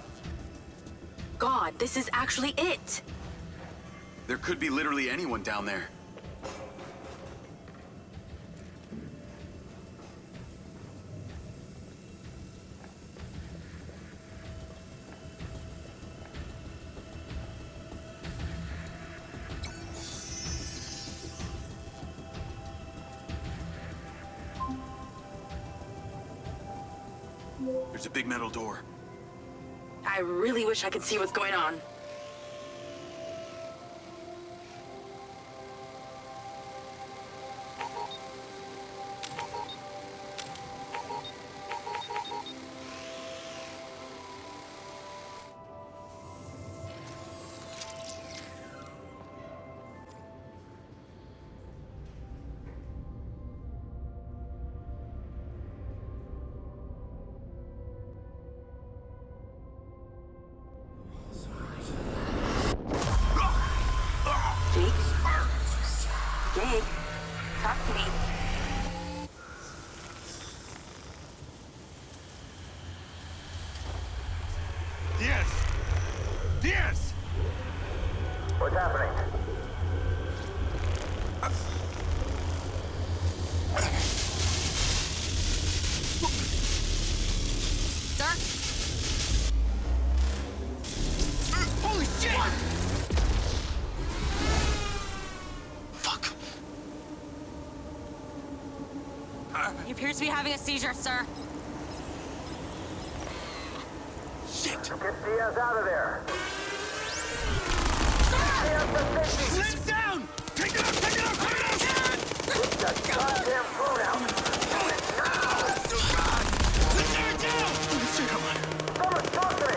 God, this is actually it! There could be literally anyone down there. There's a big metal door. I really wish I could see what's going on. Jake, talk to me. Diaz! What's happening? Sir? Holy shit! He appears to be having a seizure, sir. Shit! Get Diaz out of there. Lift down! Take it out! Take it out! Take it out! Get that goddamn phone out. Let's tear it down! Someone talk to me.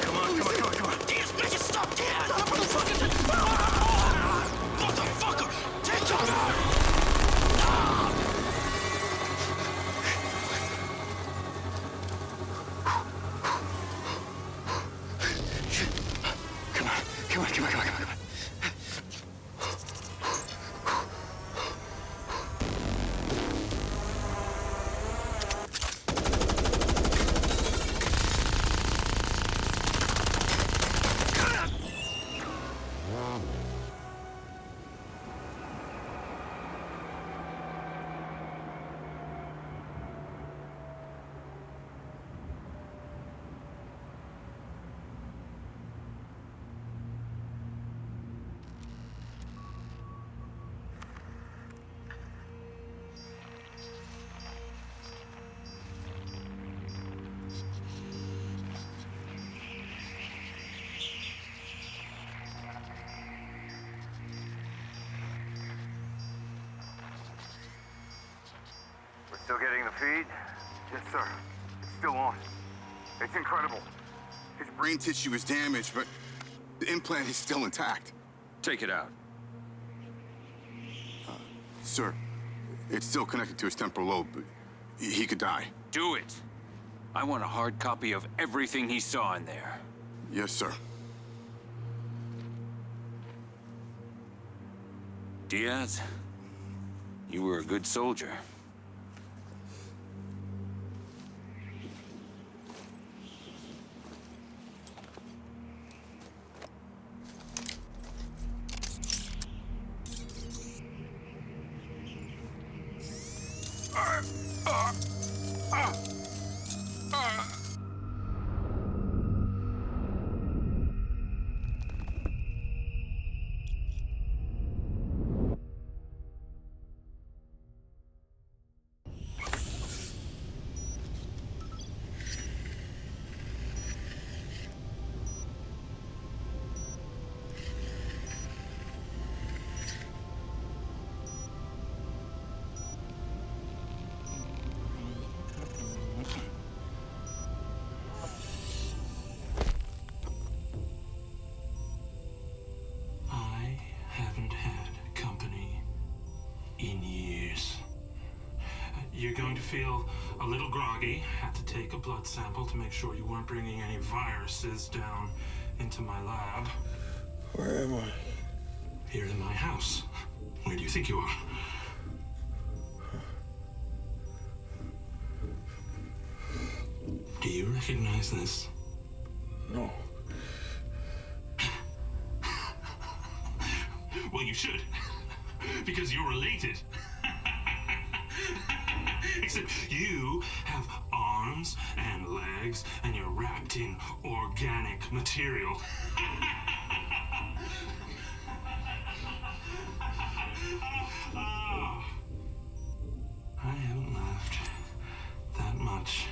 Come on! Diaz, make it stop! Diaz! Motherfucker! Take it out! Come on. Still getting the feed? Yes, sir. It's still on. It's incredible. His brain tissue is damaged, but the implant is still intact. Take it out. Sir, it's still connected to his temporal lobe, but he could die. Do it. I want a hard copy of everything he saw in there. Yes, sir. Diaz, you were a good soldier. You're going to feel a little groggy. Had to take a blood sample to make sure you weren't bringing any viruses down into my lab. Where am I? Here in my house. Where do you think you are? recognize this? No. Well, you should. Because you're related. Except you have arms and legs, and you're wrapped in organic material. I haven't laughed that much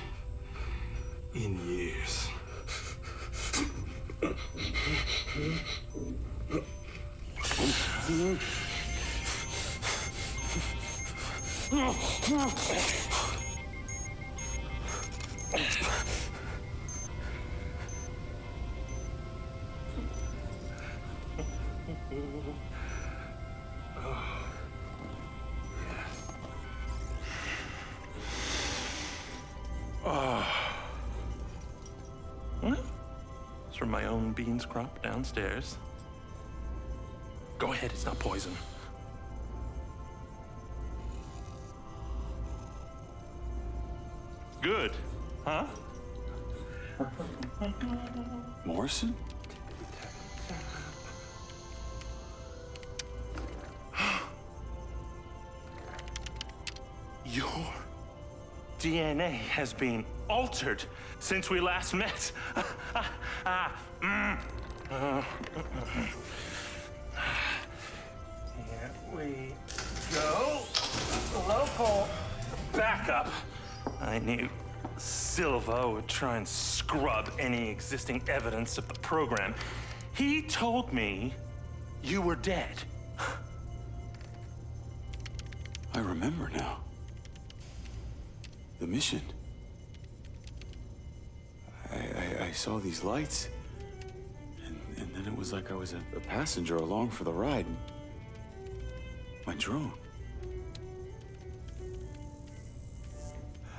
in years. It's from my own beans crop downstairs. Go ahead, it's not poison. Good, huh? Morrison? Your DNA has been altered since we last met. Here we go. Local backup. I knew Silva would try and scrub any existing evidence of the program. He told me you were dead. I remember now. The mission. I saw these lights, and then it was like I was a passenger along for the ride. My drone.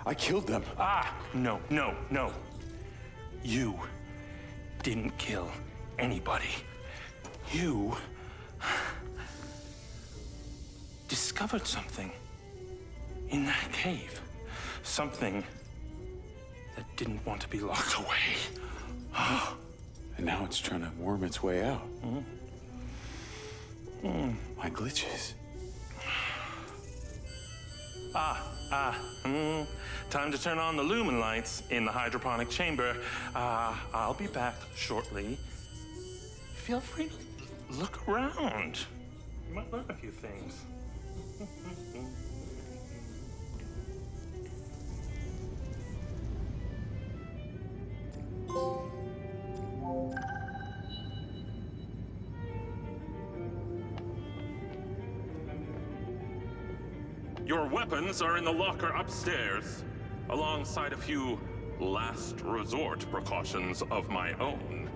I killed them. No. You didn't kill anybody. You discovered something in that cave. Something that didn't want to be locked away. And now it's trying to worm its way out. My glitches. Time to turn on the lumen lights in the hydroponic chamber. I'll be back shortly. Feel free to look around. You might learn a few things. Your weapons are in the locker upstairs, alongside a few last resort precautions of my own.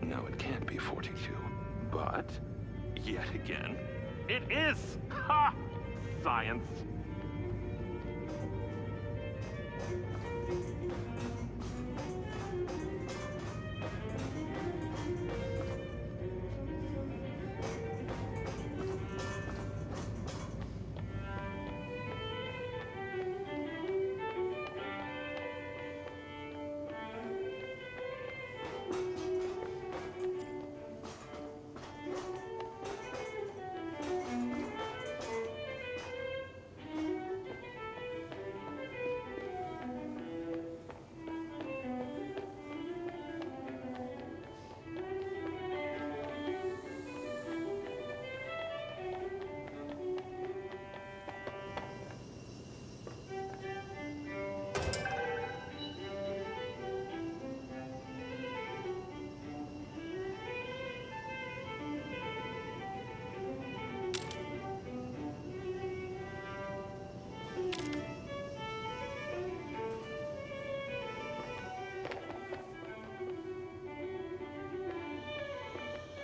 No, it can't be 42. But, yet again, it is! Ha! Science.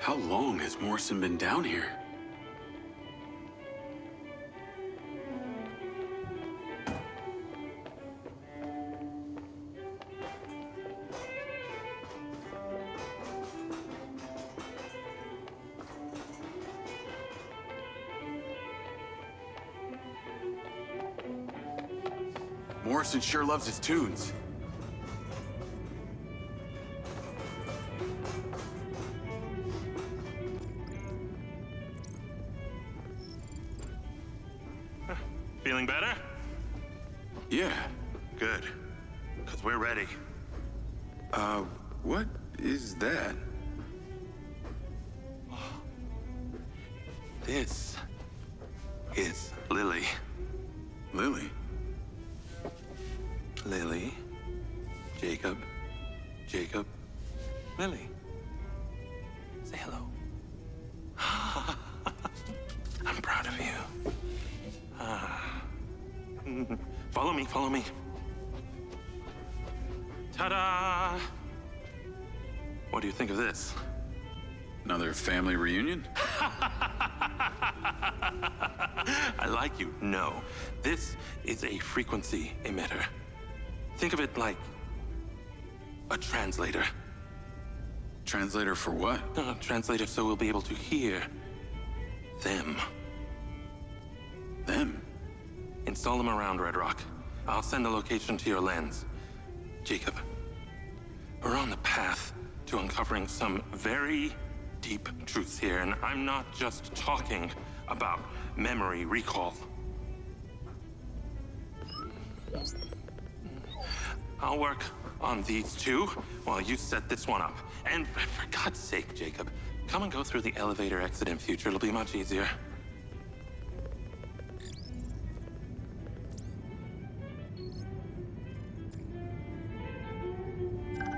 How long has Morrison been down here? Morrison sure loves his tunes. Feeling better? Yeah. Good. Because we're ready. What is that? This is Lily. Lily? Lily. Jacob. Jacob. Lily. Say hello. I'm proud of you. Follow me, follow me. Ta-da! What do you think of this? Another family reunion? I like you. No. This is a frequency emitter. Think of it like a translator. Translator for what? Translator so we'll be able to hear them. Them? Install them around Redrock. I'll send the location to your lens. Jacob, we're on the path to uncovering some very deep truths here, and I'm not just talking about memory recall. I'll work on these two while you set this one up. And for God's sake, Jacob, come and go through the elevator exit in future. It'll be much easier.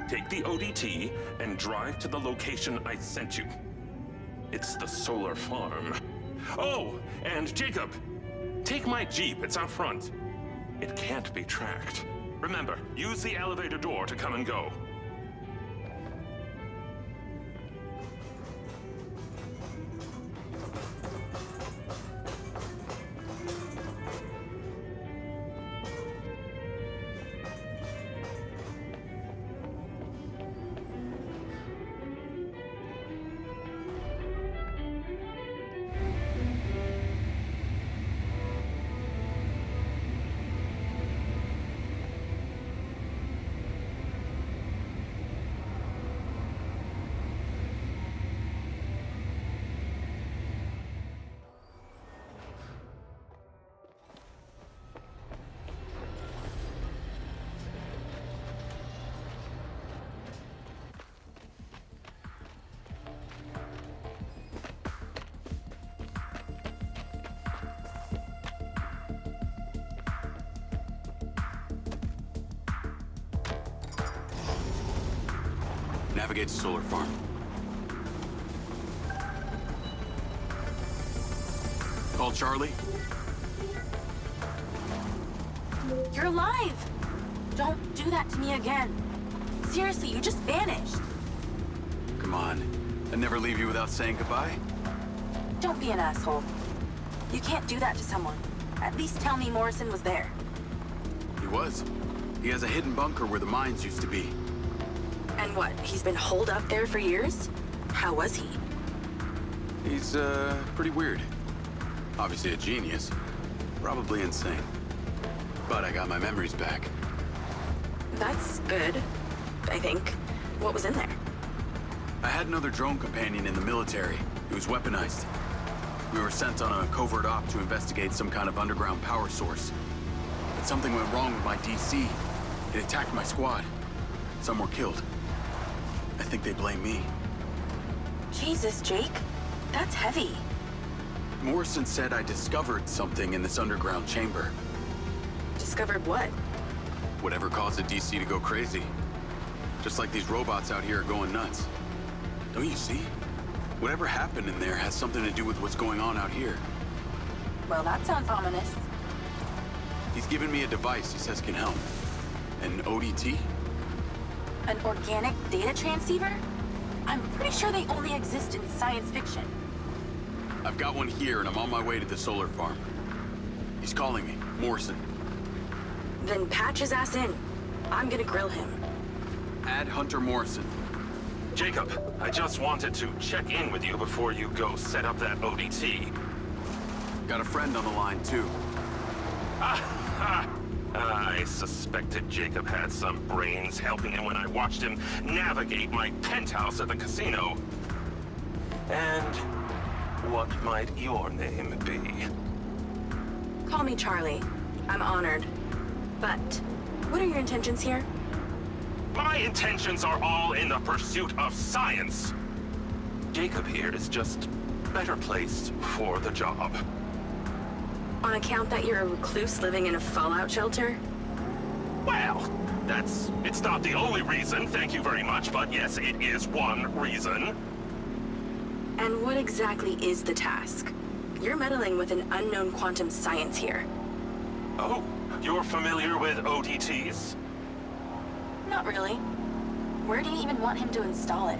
Take the ODT and drive to the location I sent you. It's the solar farm. Oh, and Jacob, take my Jeep. It's out front. It can't be tracked. Remember, use the elevator door to come and go. Navigate to solar farm. Call Charlie. You're alive! Don't do that to me again. Seriously, you just vanished. Come on. I'd never leave you without saying goodbye. Don't be an asshole. You can't do that to someone. At least tell me Morrison was there. He was. He has a hidden bunker where the mines used to be. And what, he's been holed up there for years? How was he? He's, pretty weird. Obviously a genius. Probably insane. But I got my memories back. That's good, I think. What was in there? I had another drone companion in the military. He was weaponized. We were sent on a covert op to investigate some kind of underground power source. But something went wrong with my DC. It attacked my squad. Some were killed. I think they blame me. Jesus, Jake. That's heavy. Morrison said I discovered something in this underground chamber. Discovered what? Whatever caused the DC to go crazy. Just like these robots out here are going nuts. Don't you see? Whatever happened in there has something to do with what's going on out here. Well, that sounds ominous. He's given me a device he says can help. An ODT? An organic data transceiver? I'm pretty sure they only exist in science fiction. I've got one here and I'm on my way to the solar farm. He's calling me, Morrison. Then patch his ass in. I'm gonna grill him. Add Hunter Morrison. Jacob, I just wanted to check in with you before you go set up that ODT. Got a friend on the line, too. I suspected Jacob had some brains helping him when I watched him navigate my penthouse at the casino. And what might your name be? Call me Charlie. I'm honored. But what are your intentions here? My intentions are all in the pursuit of science. Jacob here is just better placed for the job. On account that you're a recluse living in a fallout shelter? Well, it's not the only reason, thank you very much, but yes, it is one reason. And what exactly is the task? You're meddling with an unknown quantum science here. Oh, you're familiar with ODTs? Not really. Where do you even want him to install it?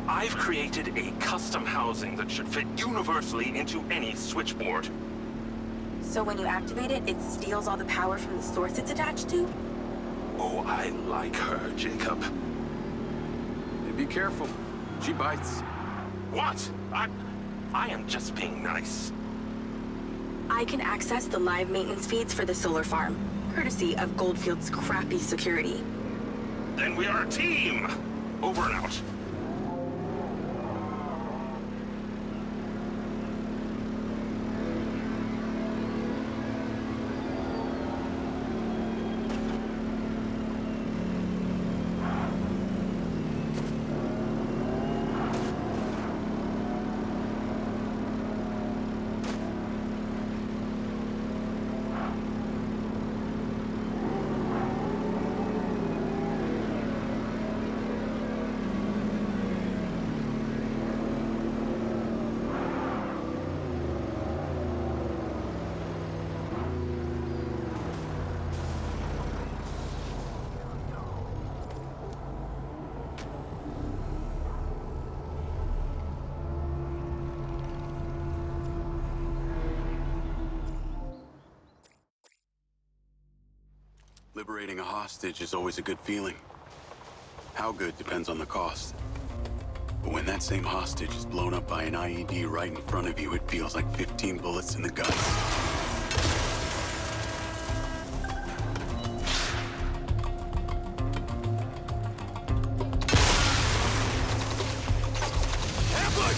I've created a custom housing that should fit universally into any switchboard. So when you activate it, it steals all the power from the source it's attached to? Oh, I like her, Jacob. Hey, be careful. She bites. What? I am just being nice. I can access the live maintenance feeds for the solar farm, courtesy of Goldfield's crappy security. Then we are a team! Over and out. Liberating a hostage is always a good feeling. How good depends on the cost. But when that same hostage is blown up by an IED right in front of you, it feels like 15 bullets in the guts. Ambush!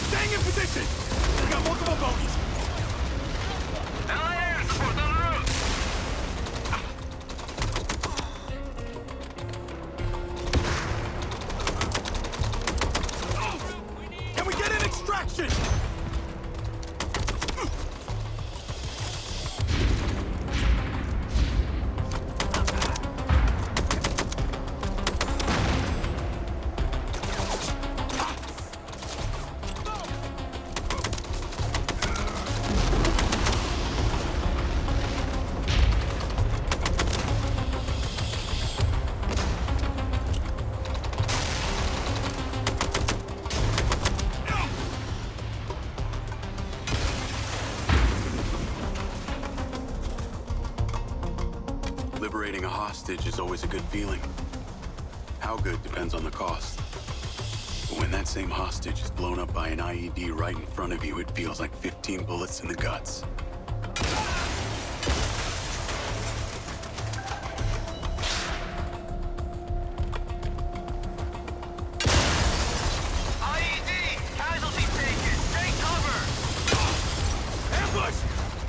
Staying in position! We got multiple bogeys! Can we get an extraction? Liberating a hostage is always a good feeling. How good depends on the cost. But when that same hostage is blown up by an IED right in front of you, it feels like 15 bullets in the guts. IED! Casualty taken! Take cover! Ambush!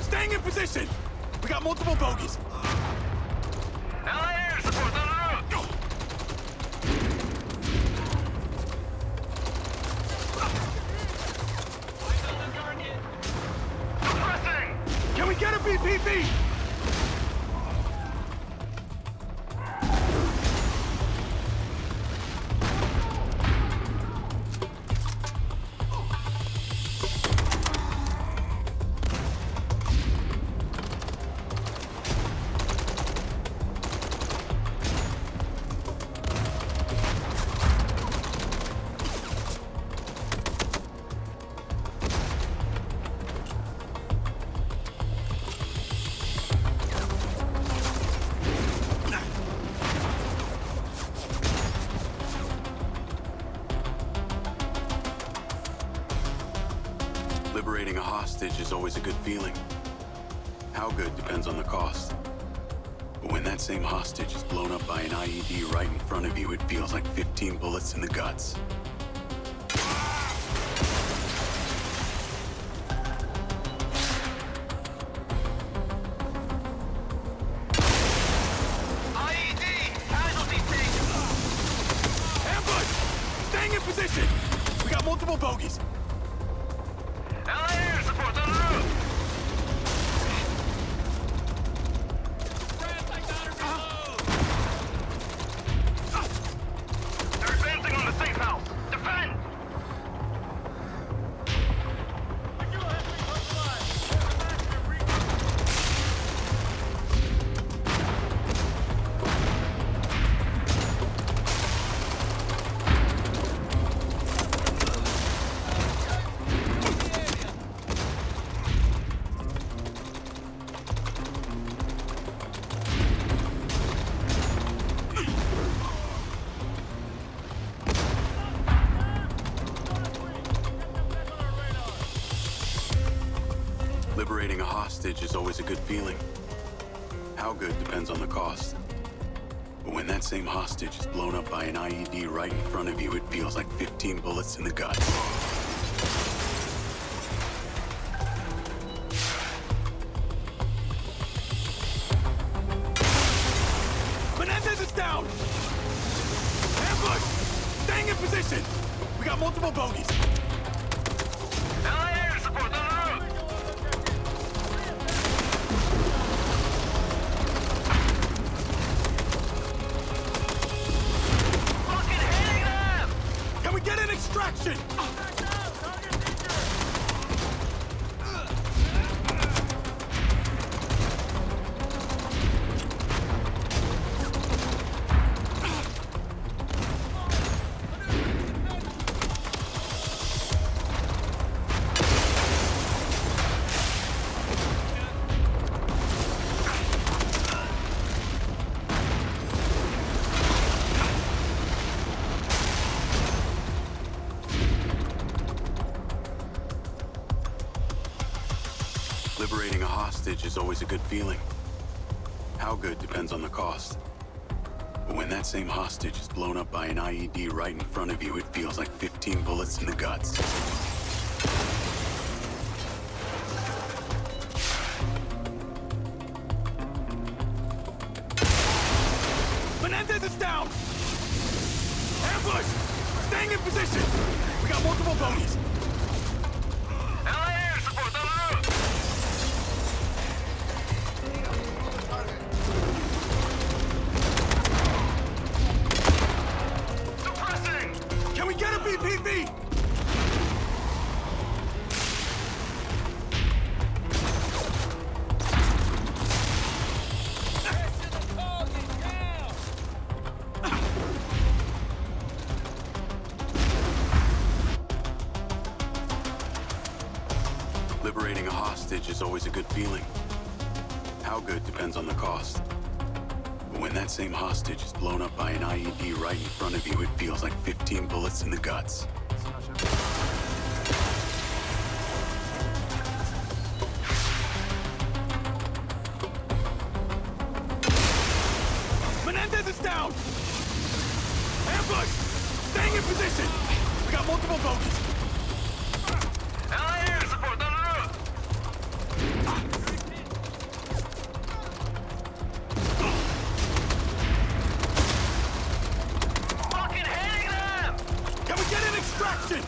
Staying in position! We got multiple bogeys! Air support on the route! Pressing! Can we get a BPP? Liberating a hostage is always a good feeling. How good depends on the cost. But when that same hostage is blown up by an IED right in front of you, it feels like 15 bullets in the guts. Position! We got multiple bogeys. LA air support on the roof! They're advancing on the safe house. Defend! Liberating a hostage is always a good feeling. How good depends on the cost. But when that same hostage is blown up by an IED right in front of you, it feels like 15 bullets in the guts. Menendez is down! Ambush! Staying in position! We got multiple bogeys. LA air support on the roof! Fucking hitting them! Can we get an extraction? Liberating a hostage is always a good feeling. How good depends on the cost. But when that same hostage is blown up by an IED right in front of you, it feels like 15 bullets in the guts. Menendez is down! Ambush! Staying in position! We got multiple bogeys. LA air support on the roof! Suppressing! Can we get a BPV? Liberating a hostage is always a good feeling. How good depends on the cost. But when that same hostage is blown up by an IED right in front of you, it feels like 15 bullets in the guts. Menendez is down! Ambush! Staying in position! We got multiple bogeys. LA air support on the roof! Fucking hitting them! Can we get an extraction?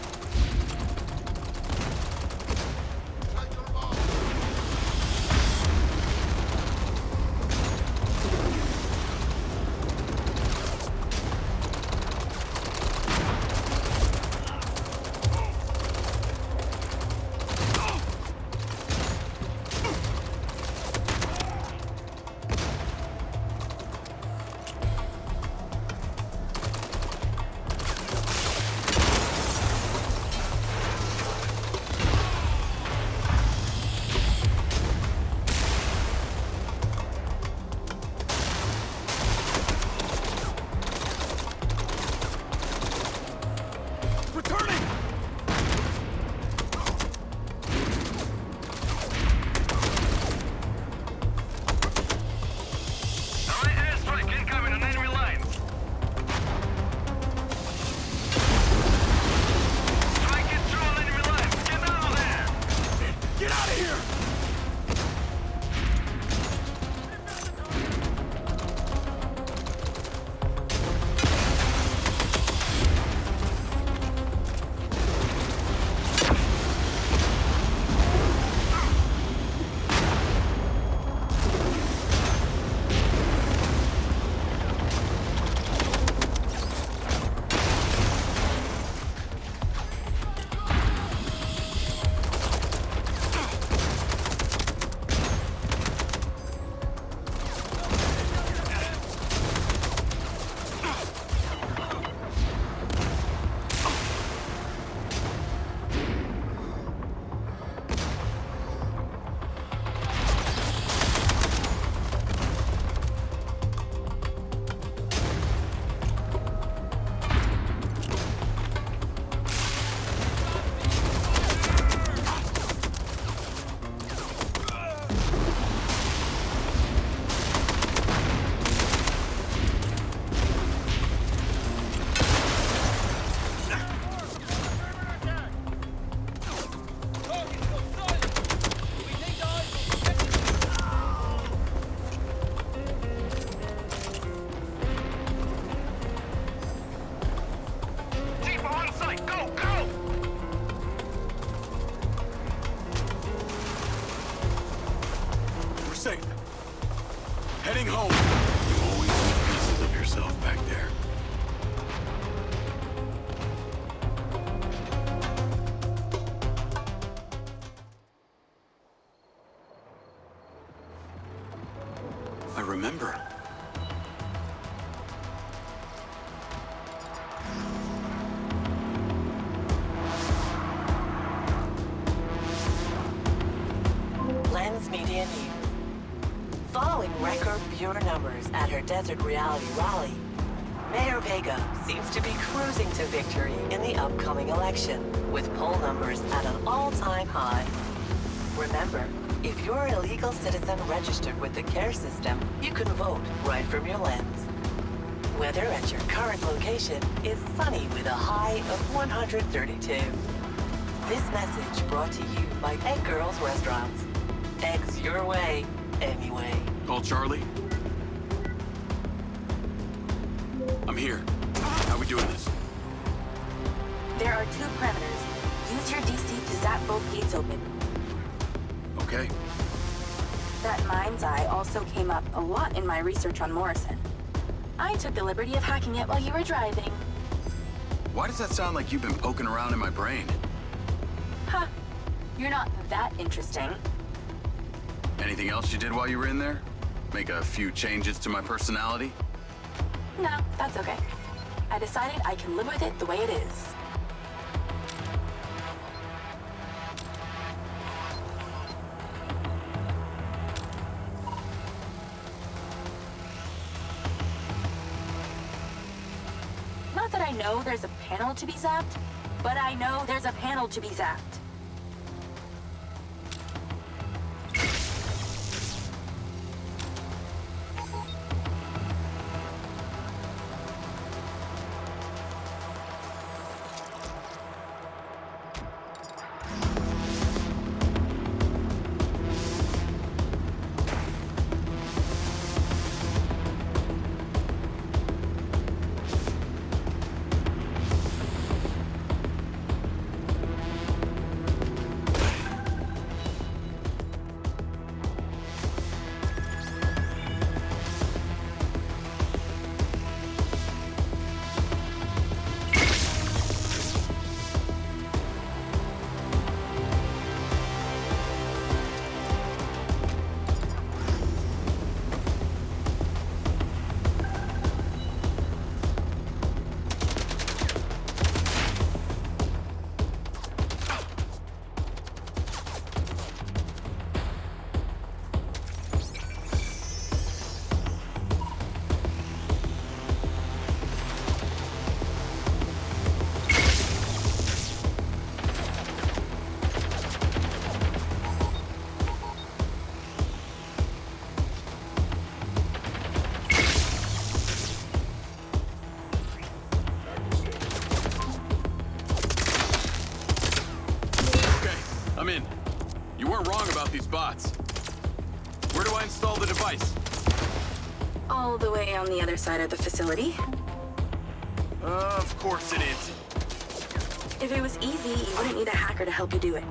getting home. You always leave pieces of yourself back there. I remember. Lens Media News. Following record viewer numbers at her Desert Reality Rally, Mayor Vega seems to be cruising to victory in the upcoming election, with poll numbers at an all-time high. Remember, if you're an illegal citizen registered with the care system, you can vote right from your lens. Weather at your current location is sunny with a high of 132. This message brought to you by Egg Girls Restaurants. Eggs your way, anyway. Call Charlie. I'm here. How we doing this? There are 2 parameters. Use your DC to zap both gates open. Okay. That MindsEye also came up a lot in my research on Morrison. I took the liberty of hacking it while you were driving. Why does that sound like you've been poking around in my brain? Ha! You're not that interesting. Anything else you did while you were in there? Make a few changes to my personality? No, that's okay. I decided I can live with it the way it is. Not that I know there's a panel to be zapped, but I know there's a panel to be zapped. I'm in. You weren't wrong about these bots. Where do I install the device? All the way on the other side of the facility. Of course it is. If it was easy, you wouldn't need a hacker to help you do it.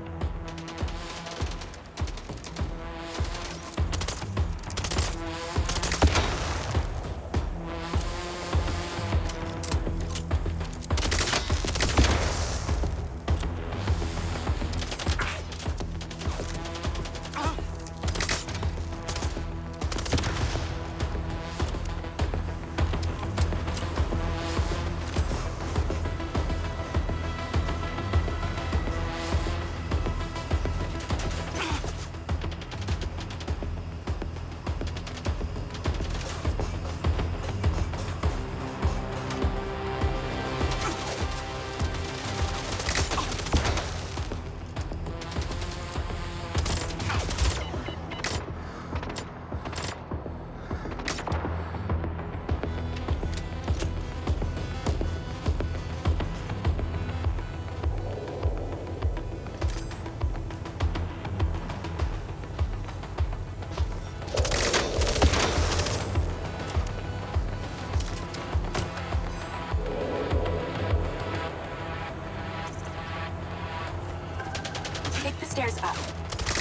Stairs up.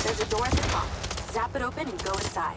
There's a door at the top. Zap it open and go inside.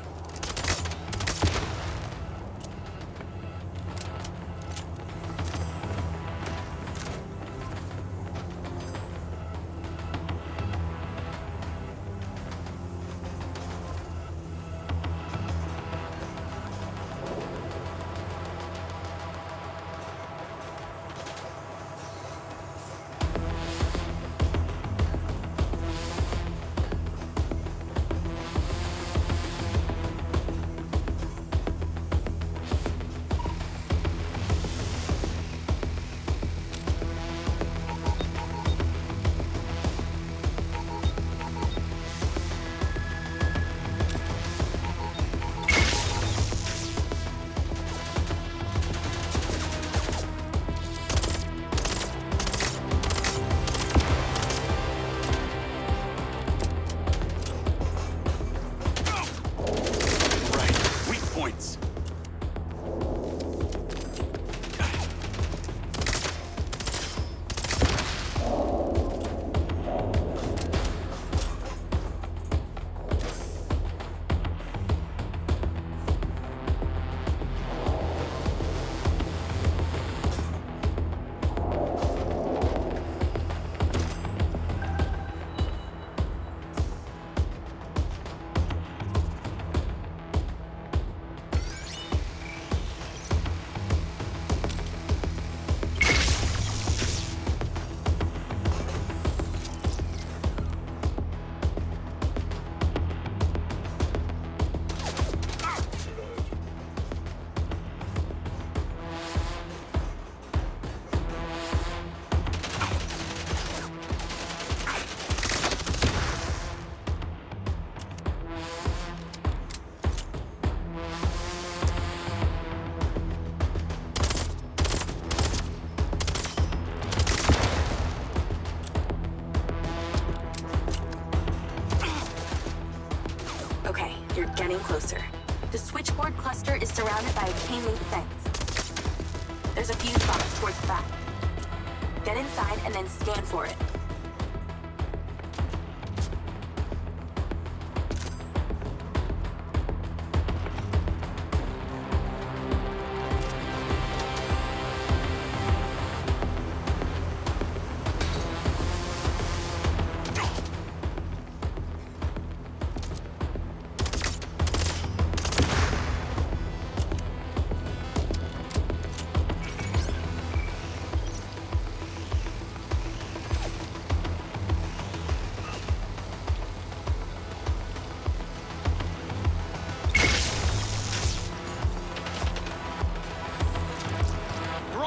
You're getting closer. The switchboard cluster is surrounded by a chain link fence. There's a fuse box towards the back. Get inside and then scan for it.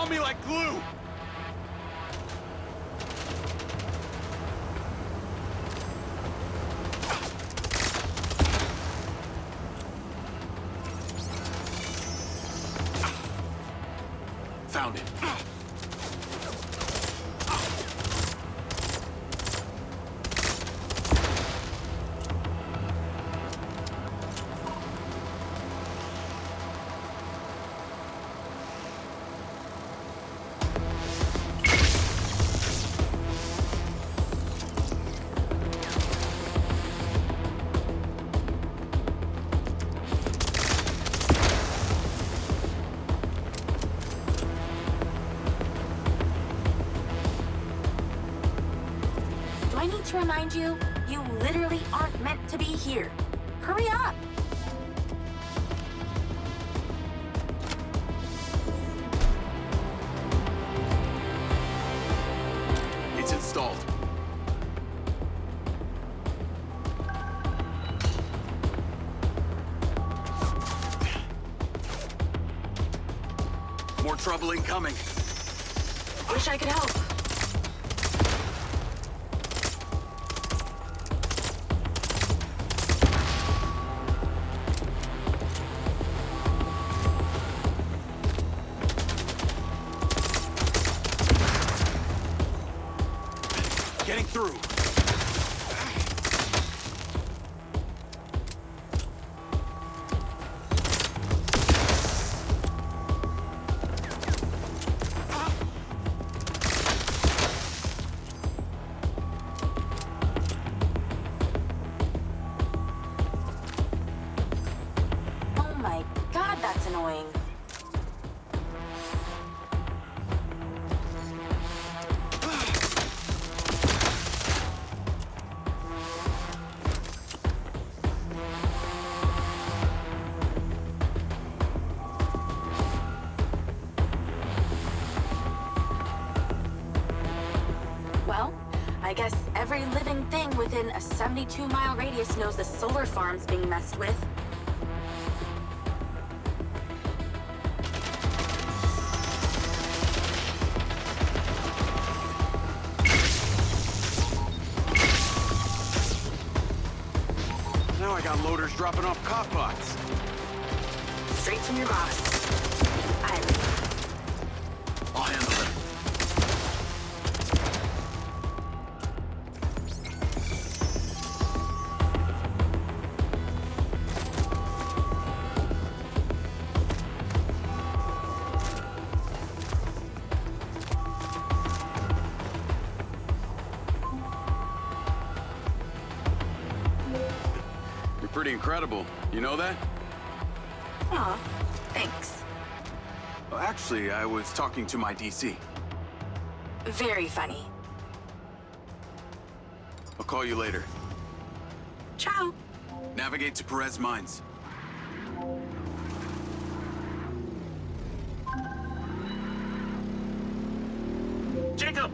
Me like glue! Found it. I need to remind you, you literally aren't meant to be here. Hurry up! It's installed. More trouble incoming. Wish I could help. Getting through. Oh my god, that's annoying. Well, I guess every living thing within a 72-mile radius knows the solar farm's being messed with. Now I got loaders dropping off cop bots. Straight from your boss. I'll handle it. You're pretty incredible. You know that? Aw, thanks. Well, actually, I was talking to my DC. Very funny. I'll call you later. Ciao. Navigate to Perez Mines. Jacob!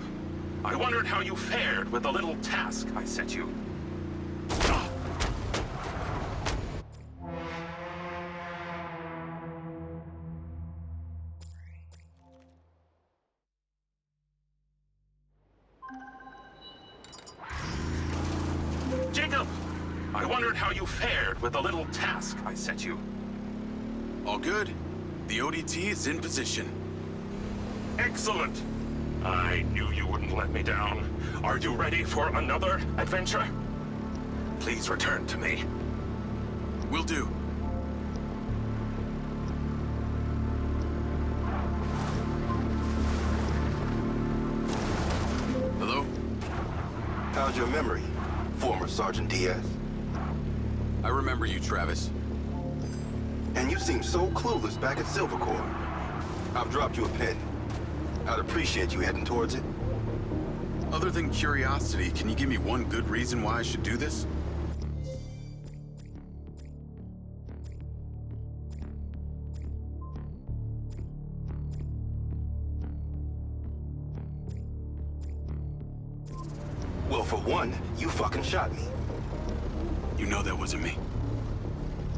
I wondered how you fared with the little task I sent you. Jacob! I wondered how you fared with the little task I sent you. All good. The ODT is in position. Excellent! I knew you wouldn't let me down. Are you ready for another adventure? Please return to me. Will do. Hello? How's your memory, former Sergeant Diaz? I remember you, Travis. And you seem so clueless back at Silver Corps. I've dropped you a pin. I'd appreciate you heading towards it. Other than curiosity, can you give me one good reason why I should do this? Well, for one, you fucking shot me. You know that wasn't me.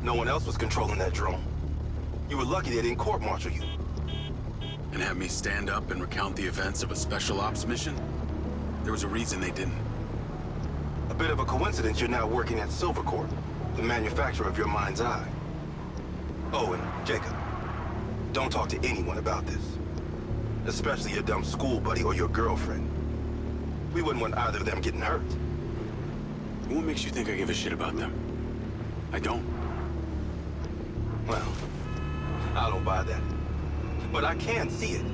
No one else was controlling that drone. You were lucky they didn't court-martial you. And have me stand up and recount the events of a special ops mission? There was a reason they didn't. A bit of a coincidence you're now working at Silver Corp, the manufacturer of your MindsEye. Oh, and Jacob, don't talk to anyone about this. Especially your dumb school buddy or your girlfriend. We wouldn't want either of them getting hurt. What makes you think I give a shit about them? I don't. Well, I don't buy that. But I can see it.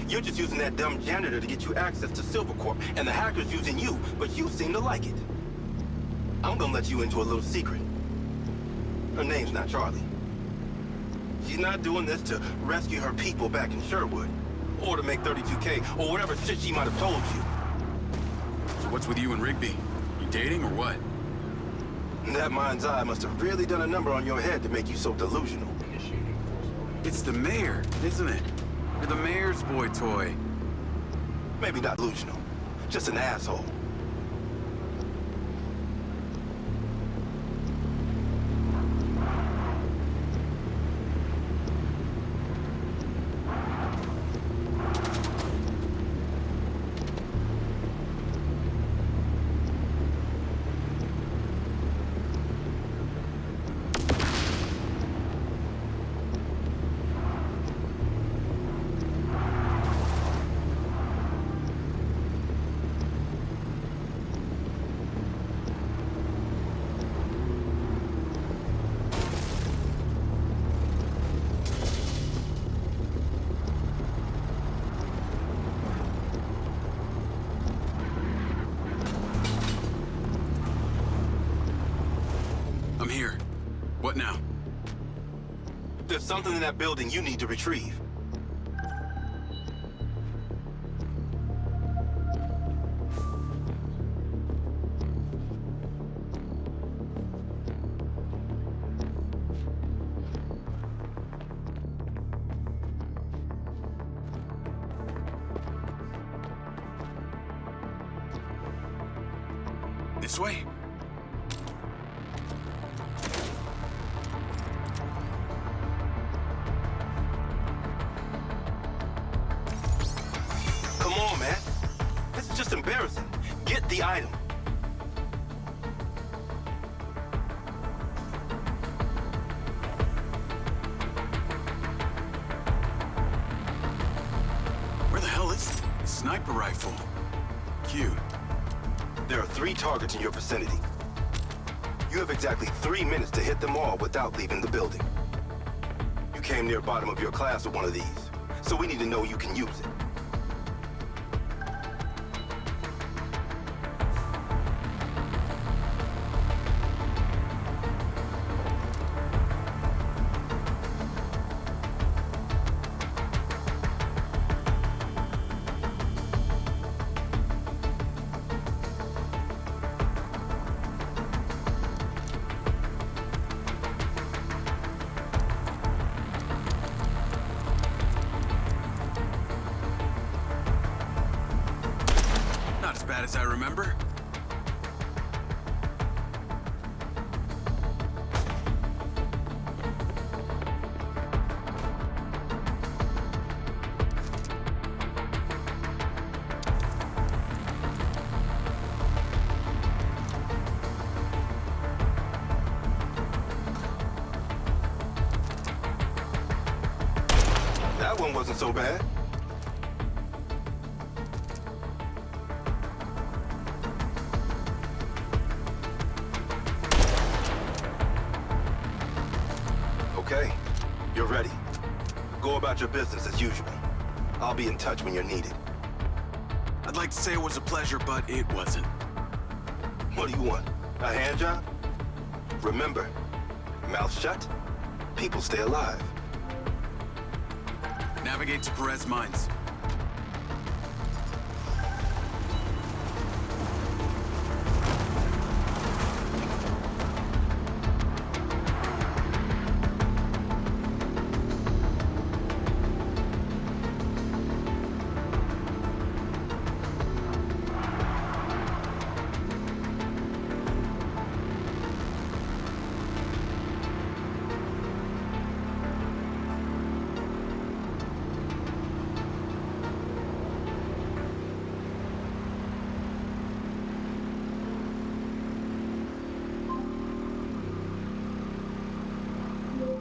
You're just using that dumb janitor to get you access to Silver Corp, and the hacker's using you, but you seem to like it. I'm gonna let you into a little secret. Her name's not Charlie. She's not doing this to rescue her people back in Sherwood, or to make 32K, or whatever shit she might have told you. So what's with you and Rigby? You dating or what? That MindsEye must have really done a number on your head to make you so delusional. It's the mayor, isn't it? You're the mayor's boy toy. Maybe not delusional, just an asshole. I'm here. What now? There's something in that building you need to retrieve. This way? Come on, man. This is just embarrassing. Get the item. Where the hell is it? A sniper rifle. Cute. There are 3 targets in your vicinity. You have exactly 3 minutes to hit them all without leaving the building. You came near bottom of your class with one of these, so we need to know you can use it. Not as bad as I remember. That one wasn't so bad. Okay, you're ready. Go about your business as usual. I'll be in touch when you're needed. I'd like to say it was a pleasure, but it wasn't. What do you want? A hand job? Remember, mouth shut, people stay alive. Navigate to Perez Mines.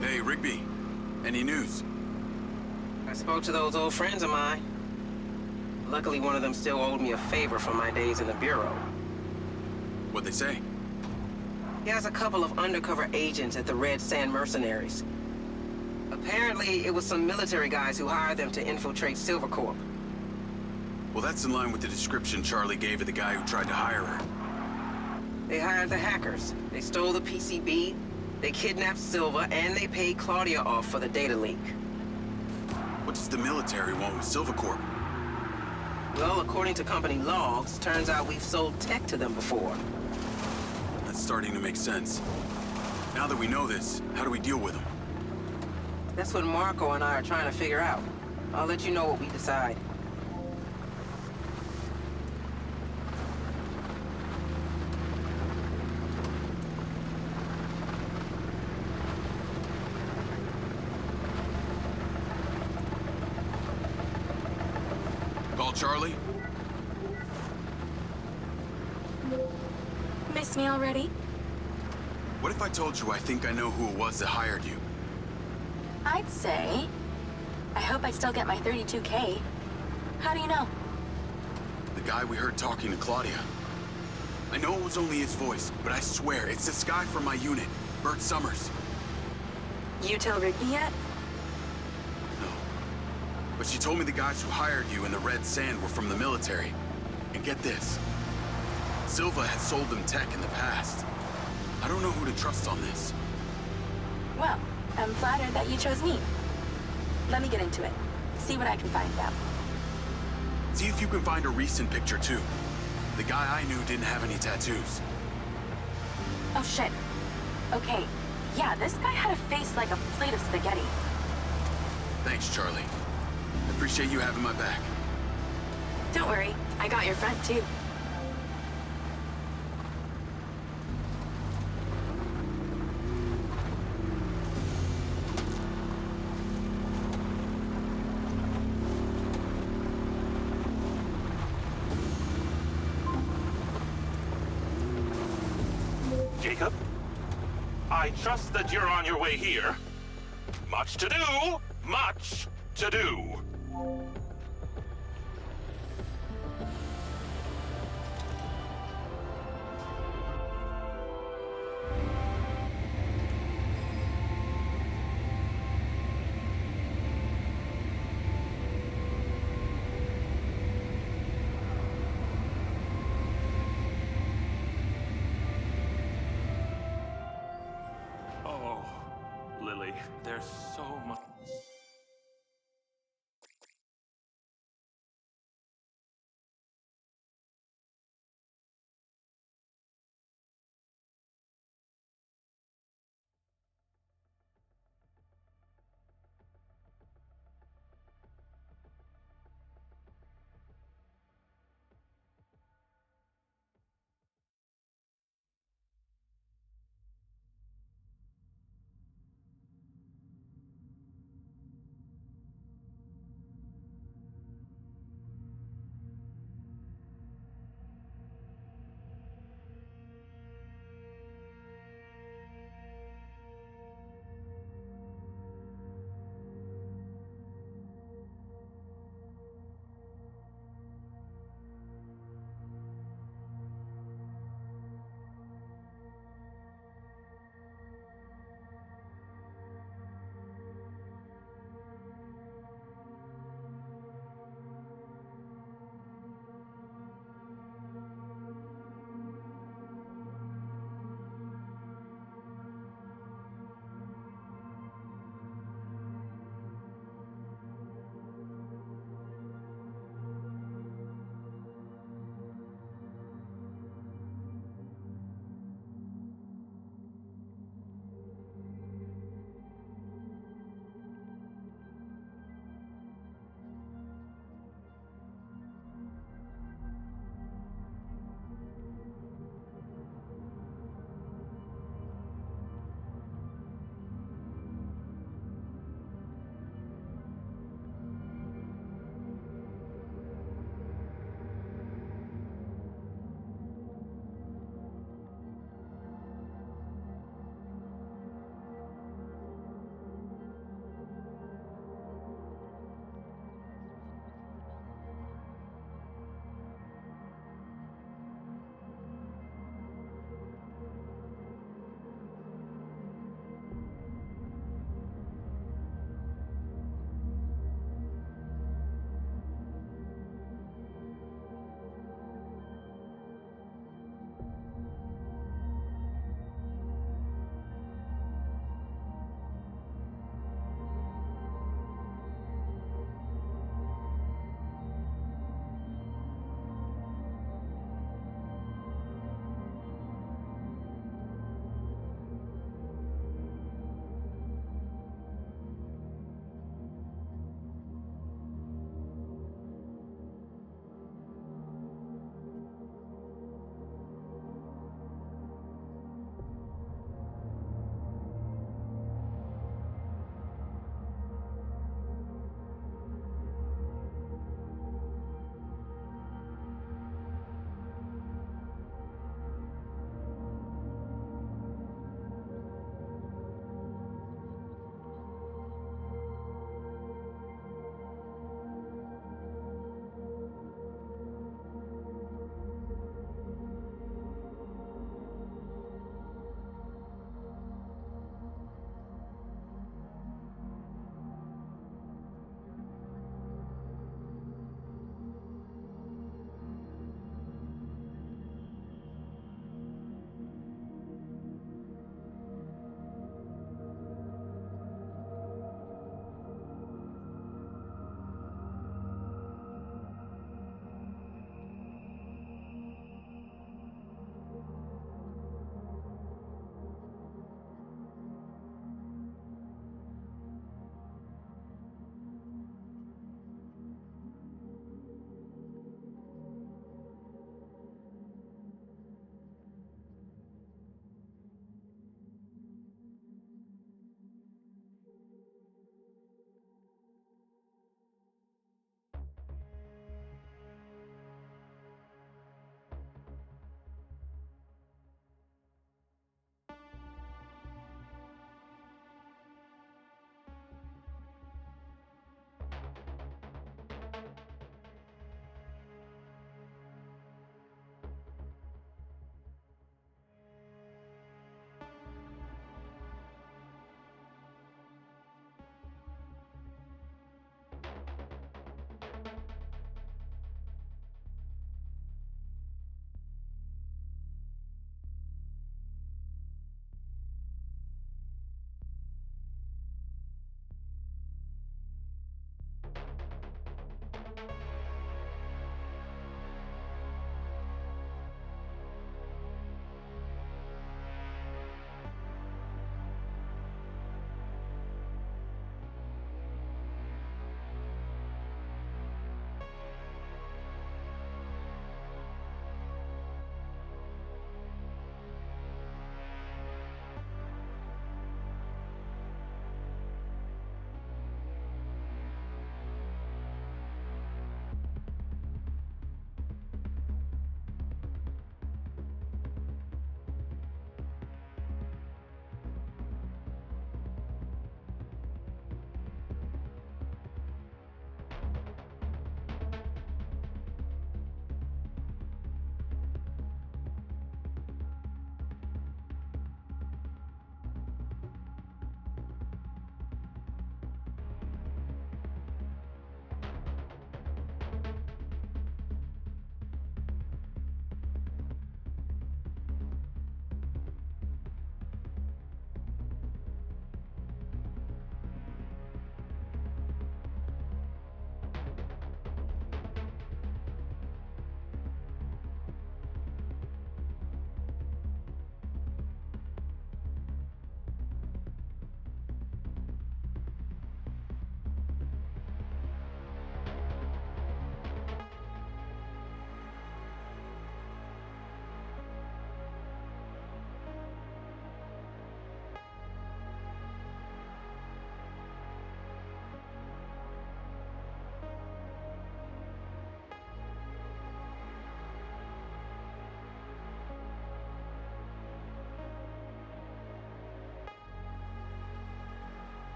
Hey, Rigby. Any news? I spoke to those old friends of mine. Luckily, one of them still owed me a favor from my days in the Bureau. What'd they say? He has a couple of undercover agents at the Red Sand Mercenaries. Apparently, it was some military guys who hired them to infiltrate Silvercorp. Well, that's in line with the description Charlie gave of the guy who tried to hire her. They hired the hackers. They stole the PCB, they kidnapped Silva, and they paid Claudia off for the data leak. What does the military want with Silvercorp? Well, according to company logs, turns out we've sold tech to them before. That's starting to make sense. Now that we know this, how do we deal with them? That's what Marco and I are trying to figure out. I'll let you know what we decide. Call Charlie? Miss me already? What if I told you I think I know who it was that hired you? I'd say... I hope I still get my 32K. How do you know? The guy we heard talking to Claudia. I know it was only his voice, but I swear it's this guy from my unit, Bert Summers. You tell Rigby yet? No. But she told me the guys who hired you in the Red Sand were from the military. And get this. Silva had sold them tech in the past. I don't know who to trust on this. Well, I'm flattered that you chose me. Let me get into it. See what I can find out. See if you can find a recent picture, too. The guy I knew didn't have any tattoos. Oh, shit. Okay. Yeah, this guy had a face like a plate of spaghetti. Thanks, Charlie. I appreciate you having my back. Don't worry. I got your front, too. Jacob, I trust that you're on your way here. Much to do, much to do. Oh, Lily, there's so much.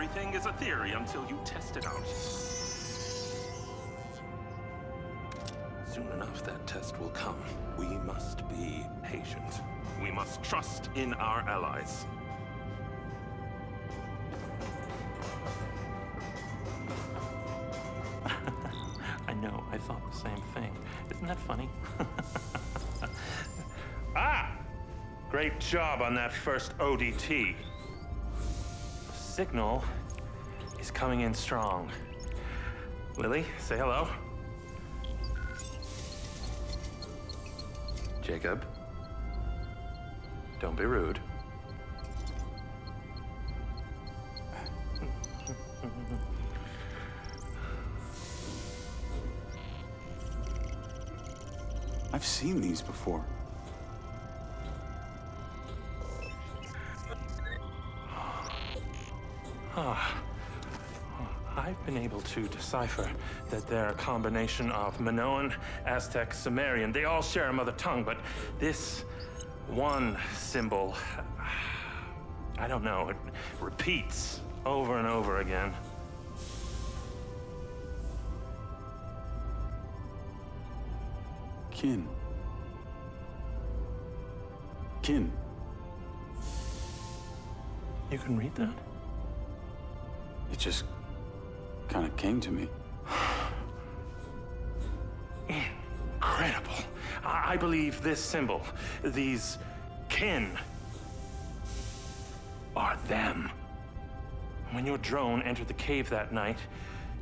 everything is a theory until you test it out. Soon enough, that test will come. We must be patient. We must trust in our allies. I know, I thought the same thing. Isn't that funny? Ah! Great job on that first ODT. The signal is coming in strong. Lily, say hello. Jacob, don't be rude. I've seen these before. I've been able to decipher that they're a combination of Minoan, Aztec, Sumerian. They all share a mother tongue, but this one symbol, I don't know, it repeats over and over again. Kin. Kin. You can read that? It just kind of came to me. Incredible. I believe this symbol, these kin, are them. When your drone entered the cave that night,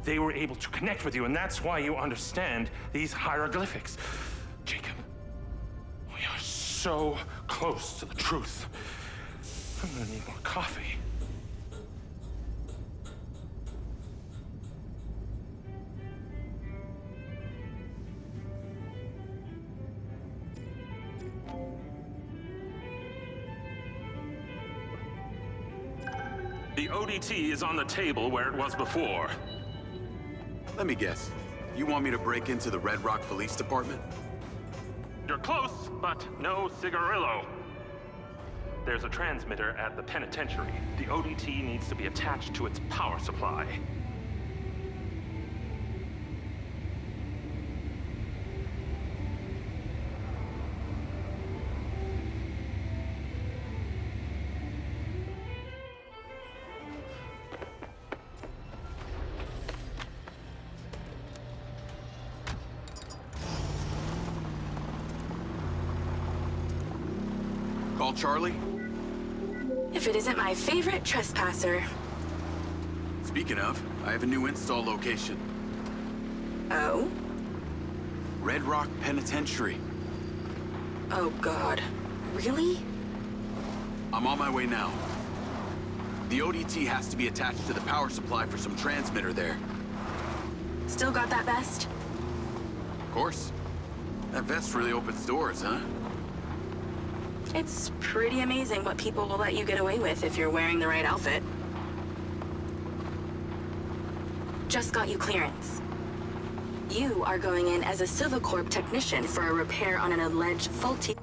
they were able to connect with you, and that's why you understand these hieroglyphics. Jacob, we are so close to the truth. I'm gonna need more coffee. The ODT is on the table where it was before. Let me guess. You want me to break into the Redrock Police Department? You're close, but no cigarillo. There's a transmitter at the penitentiary. The ODT needs to be attached to its power supply. Call Charlie? If it isn't my favorite trespasser. Speaking of, I have a new install location. Oh? Redrock Penitentiary. Oh, God. Really? I'm on my way now. The ODT has to be attached to the power supply for some transmitter there. Still got that vest? Of course. That vest really opens doors, huh? It's pretty amazing what people will let you get away with if you're wearing the right outfit. Just got you clearance. You are going in as a Silvercorp technician for a repair on an alleged faulty...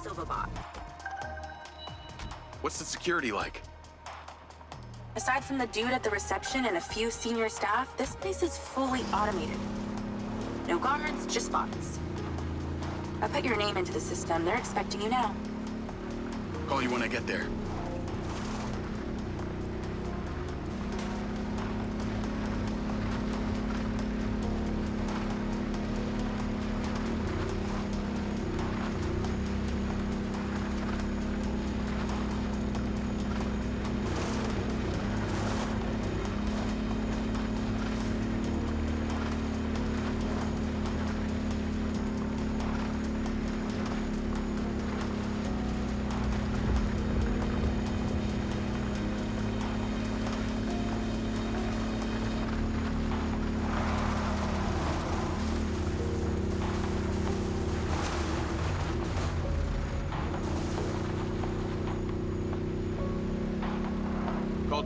Silverbot. What's the security like? Aside from the dude at the reception and a few senior staff, this place is fully automated. No guards, just bots. I put your name into the system. They're expecting you now. Call you when I get there.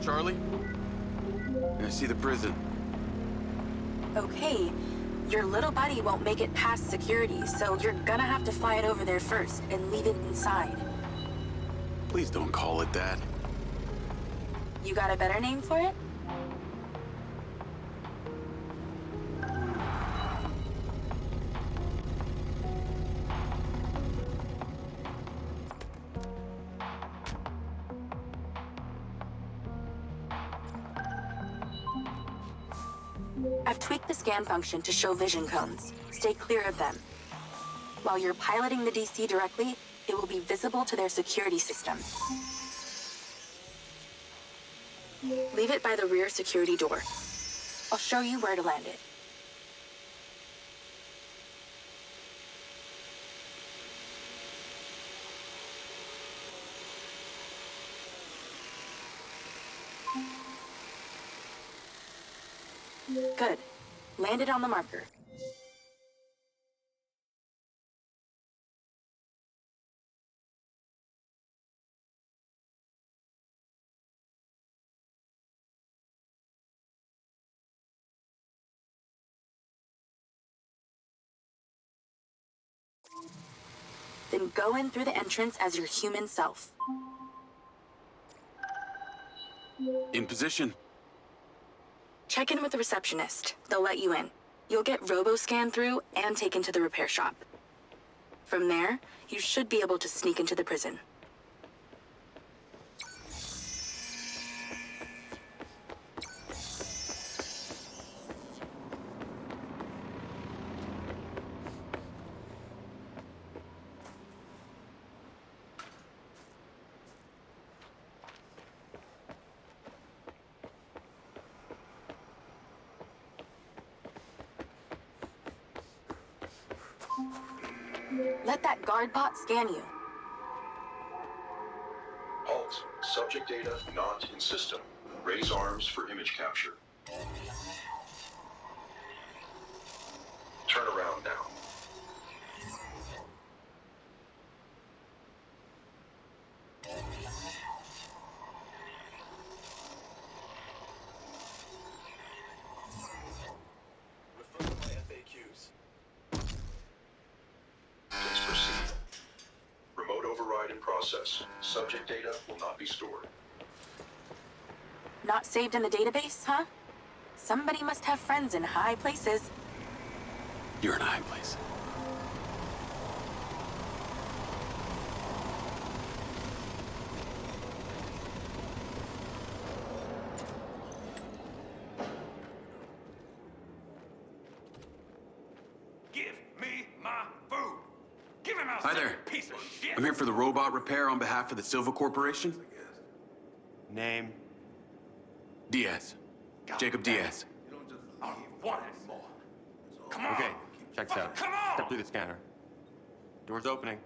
Charlie? I see the prison. Okay, your little buddy won't make it past security, so you're gonna have to fly it over there first and leave it inside. Please don't call it that. You got a better name for it? I've tweaked the scan function to show vision cones. Stay clear of them. While you're piloting the DC directly, it will be visible to their security systems. Leave it by the rear security door. I'll show you where to land it. Good. Land it on the marker. Then go in through the entrance as your human self. In position. Check in with the receptionist. They'll let you in. You'll get robo-scanned through and taken to the repair shop. From there, you should be able to sneak into the prison. Let that guard bot scan you. Halt. Subject data not in system. Raise arms for image capture. Turn around now. Refer to my FAQs. Please proceed. Remote override in process. Subject data will not be stored. Not saved in the database, huh? Somebody must have friends in high places. You're in a high place. Give me my food! Give him out, Hi there. piece of shit! I'm here for the robot repair on behalf of the Silva Corporation. Name? Diaz. Jacob Diaz. I don't even want it anymore. Come on! Okay, check this out. Come on! Step through the scanner. Door's opening.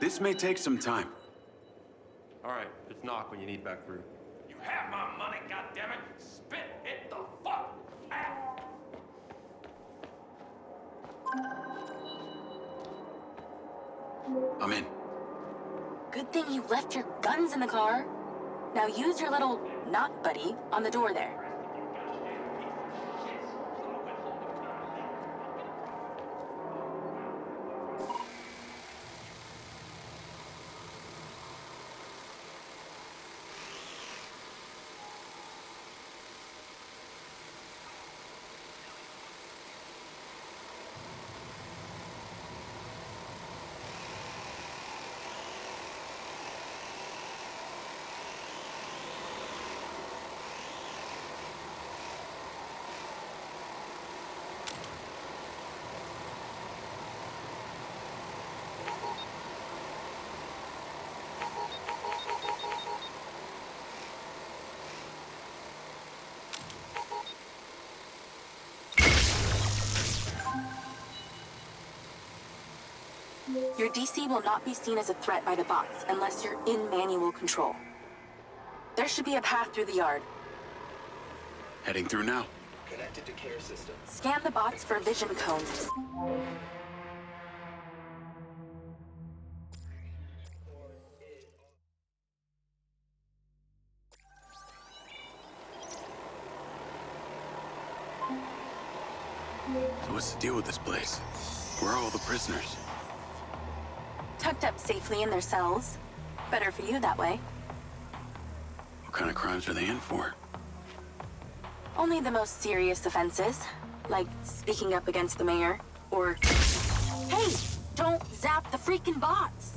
This may take some time. All right, just knock when you need back through. You have my money, goddammit! Spit it the fuck out! I'm in. Good thing you left your guns in the car. Now use your little knock buddy on the door there. Your DC will not be seen as a threat by the bots unless you're in manual control. There should be a path through the yard. Heading through now. Connected to care system. Scan the bots for vision cones. So what's the deal with this place? Where are all the prisoners? Tucked up safely in their cells. Better for you that way. What kind of crimes are they in for? Only the most serious offenses, like speaking up against the mayor, or... Hey! Don't zap the freaking bots!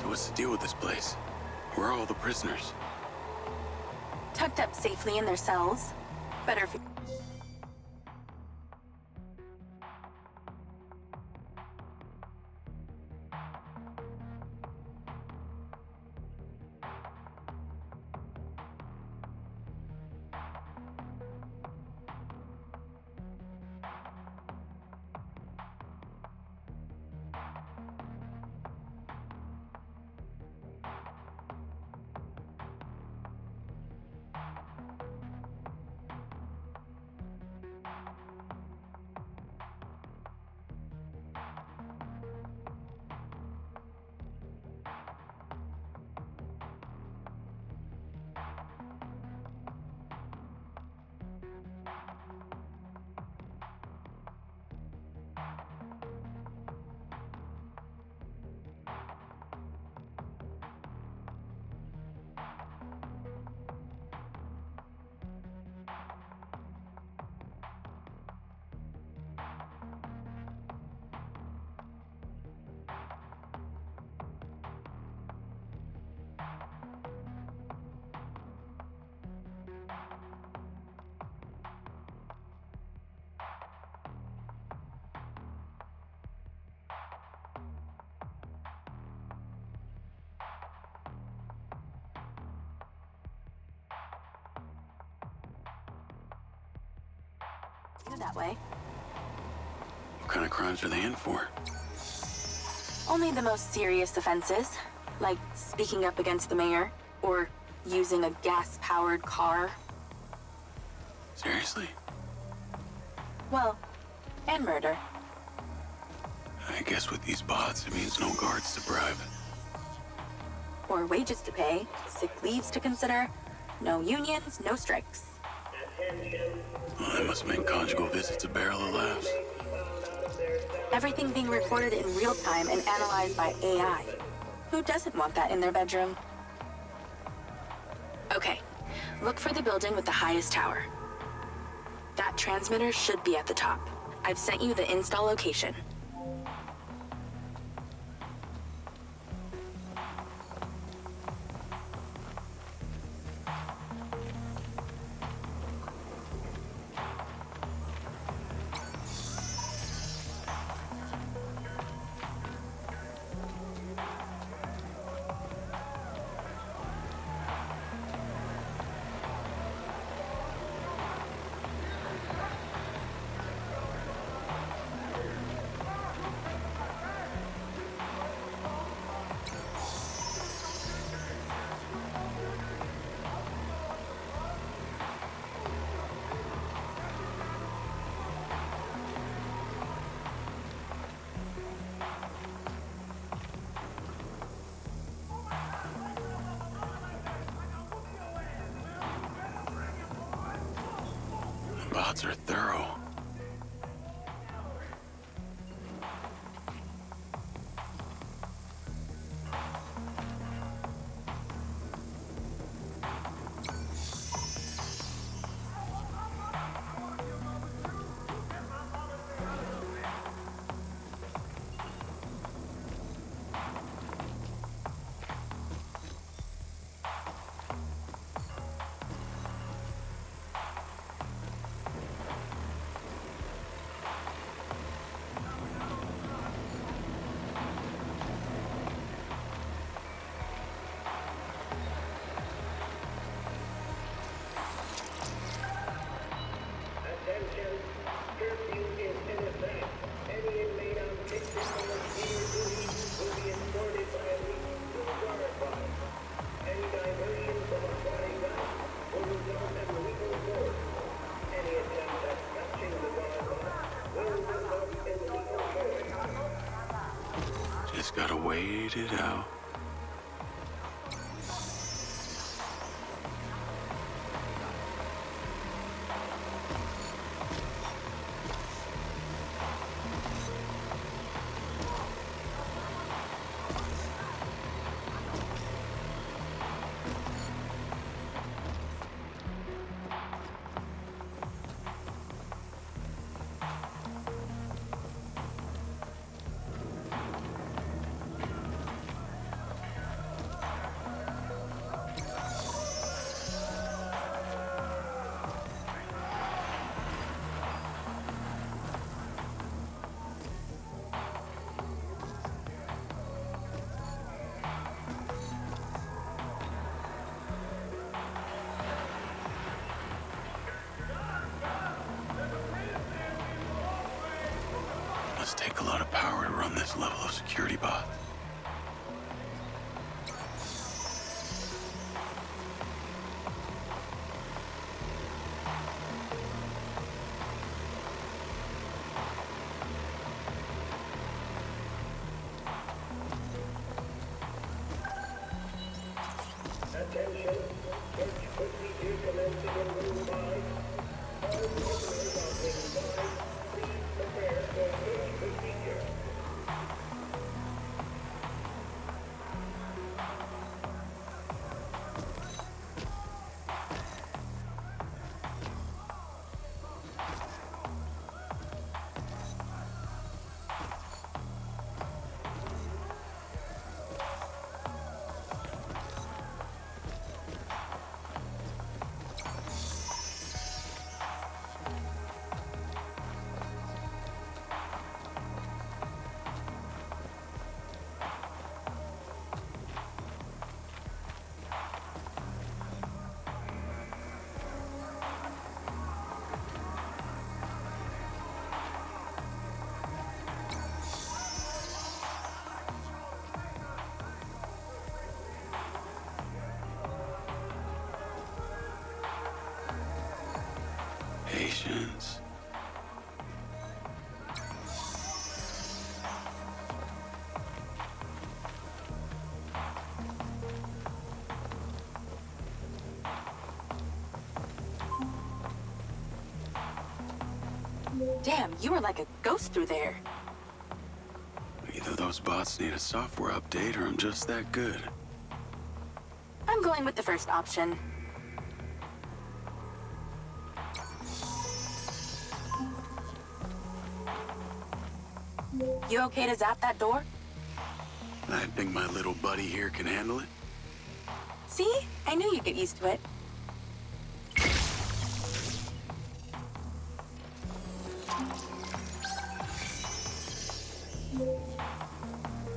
So what's the deal with this place? Where are all the prisoners? Tucked up safely in their cells. Better for... that way. What kind of crimes are they in for? Only the most serious offenses, like speaking up against the mayor, or using a gas-powered car. Seriously? Well, and murder. I guess with these bots, it means no guards to bribe. Or wages to pay, sick leaves to consider, no unions, no strikes. Well, that must make conjugal visits a barrel of laughs. Everything being reported in real time and analyzed by AI. Who doesn't want that in their bedroom? Okay, look for the building with the highest tower. That transmitter should be at the top. I've sent you the install location. Bots are thorough. Wait it out. Must take a lot of power to run this level of security bot. Attention, search procedure commencing in room 5. All prisoners are being advised. Please prepare for search procedure. Patience. Damn, you were like a ghost through there. Either those bots need a software update or I'm just that good. I'm going with the first option. You okay to zap that door? I think my little buddy here can handle it. See? I knew you'd get used to it.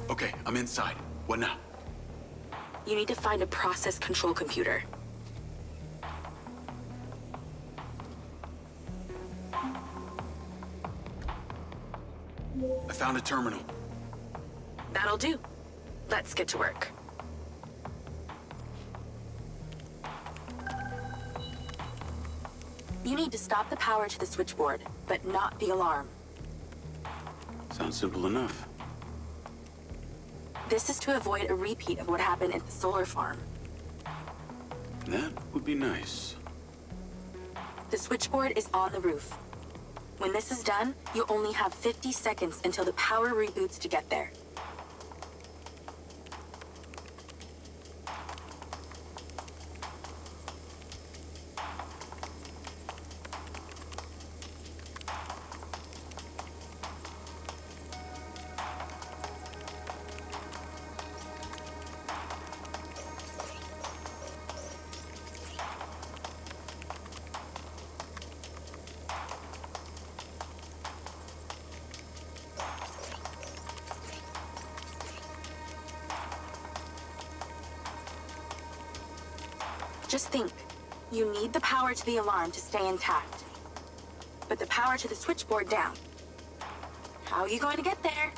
Okay, I'm inside. What now? You need to find a process control computer. I found a terminal. That'll do. Let's get to work. You need to stop the power to the switchboard, but not the alarm. Sounds simple enough. This is to avoid a repeat of what happened at the solar farm. That would be nice. The switchboard is on the roof. When this is done, you'll only have 50 seconds until the power reboots to get there. Just think, you need the power to the alarm to stay intact, but the power to the switchboard down. How are you going to get there?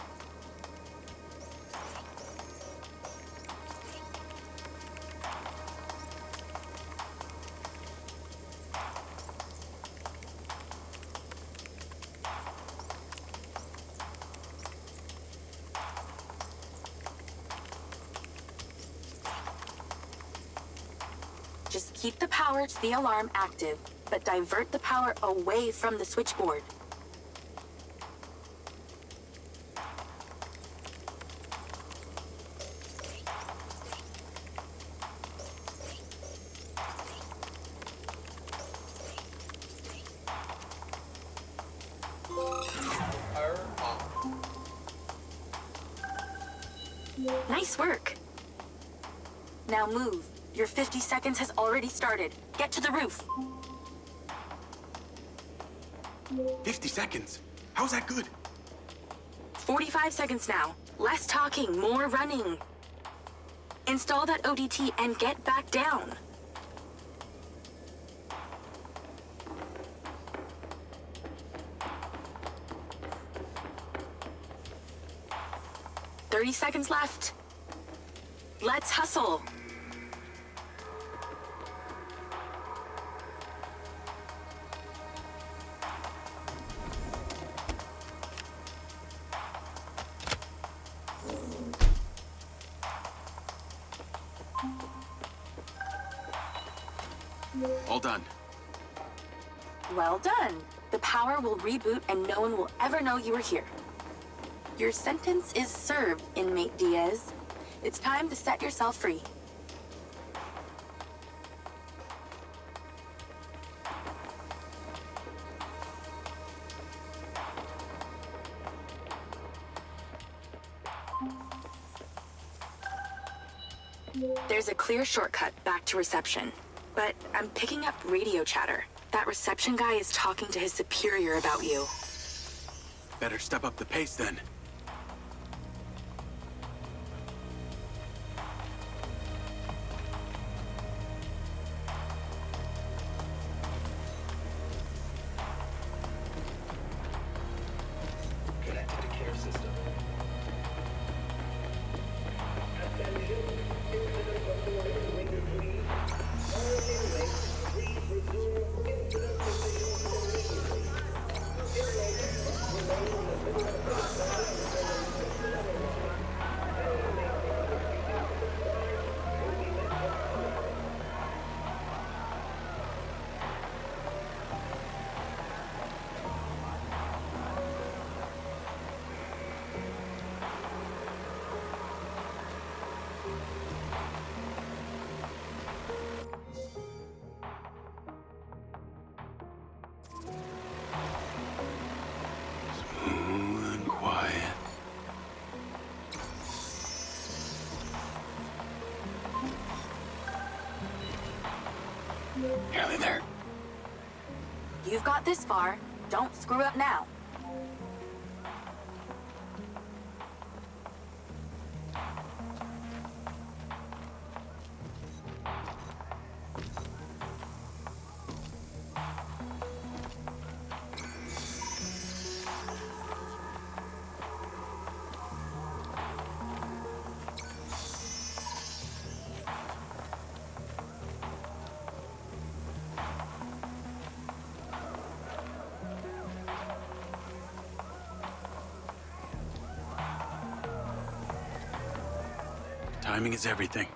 Keep the power to the alarm active, but divert the power away from the switchboard. Nice work. Now move. Your 50 seconds has already started. Get to the roof. 50 seconds? How's that good? 45 seconds now. Less talking, more running. Install that ODT and get back down. "30 seconds left. Let's hustle." All done. Well done. The power will reboot and no one will ever know you were here. Your sentence is served, inmate Diaz. It's time to set yourself free. There's a clear shortcut back to reception, but I'm picking up radio chatter. That reception guy is talking to his superior about you. Better step up the pace then. Connected to care system. Attention, incident reported wing 3. All inmates, please resume incident positions immediately. Inmates must remain in the middle of the body until instructed otherwise. Any inmate who refuses to comply will be met with punishment. Smooth and quiet. Nearly there. You've got this far. Don't screw up now. Timing is everything.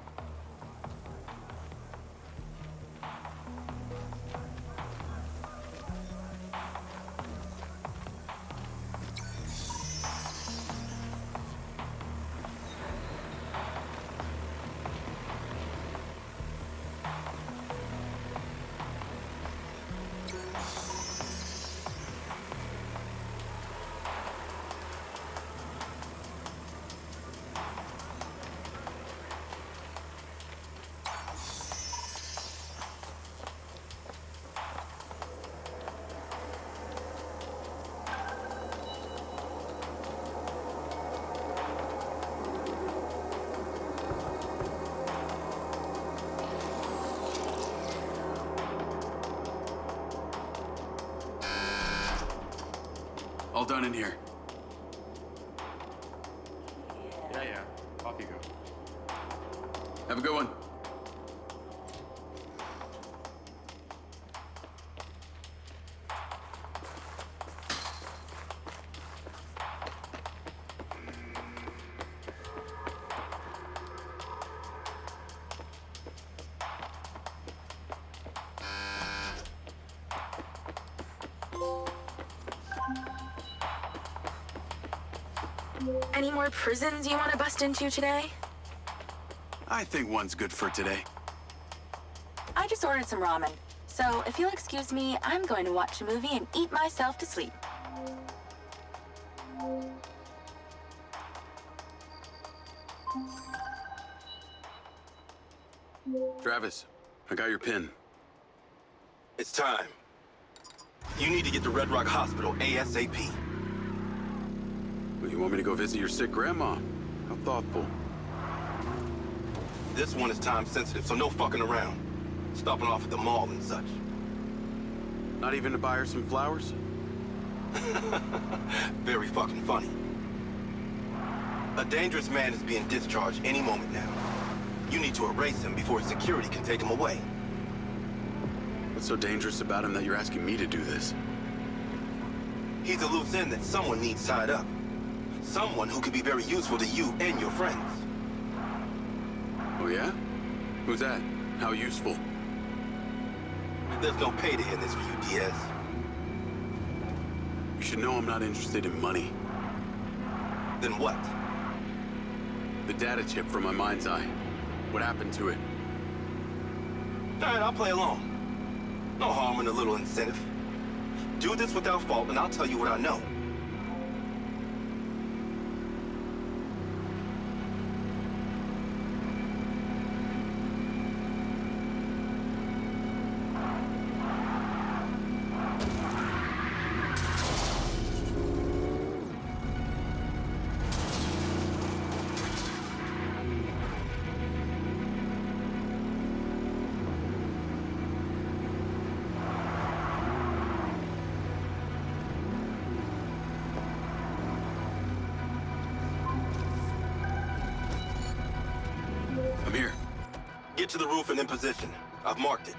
All done in here. Yeah. Off you go. Have a good one. Any more prisons you want to bust into today? I think one's good for today. I just ordered some ramen. So if you'll excuse me, I'm going to watch a movie and eat myself to sleep. Travis, I got your pin. It's time. You need to get to Redrock Hospital ASAP. Well, you want me to go visit your sick grandma? How thoughtful. This one is time sensitive, so no fucking around. Stopping off at the mall and such. Not even to buy her some flowers? Very fucking funny. A dangerous man is being discharged any moment now. You need to erase him before his security can take him away. What's so dangerous about him that you're asking me to do this? He's a loose end that someone needs tied up. Someone who could be very useful to you and your friends. Oh yeah? Who's that? How useful? There's no payday in this for you, Diaz. You should know I'm not interested in money. Then what? The data chip from my MindsEye. What happened to it? All right, I'll play along. No harm in a little incentive. Do this without fault, and I'll tell you what I know. I'm here. Get to the roof and in position. I've marked it.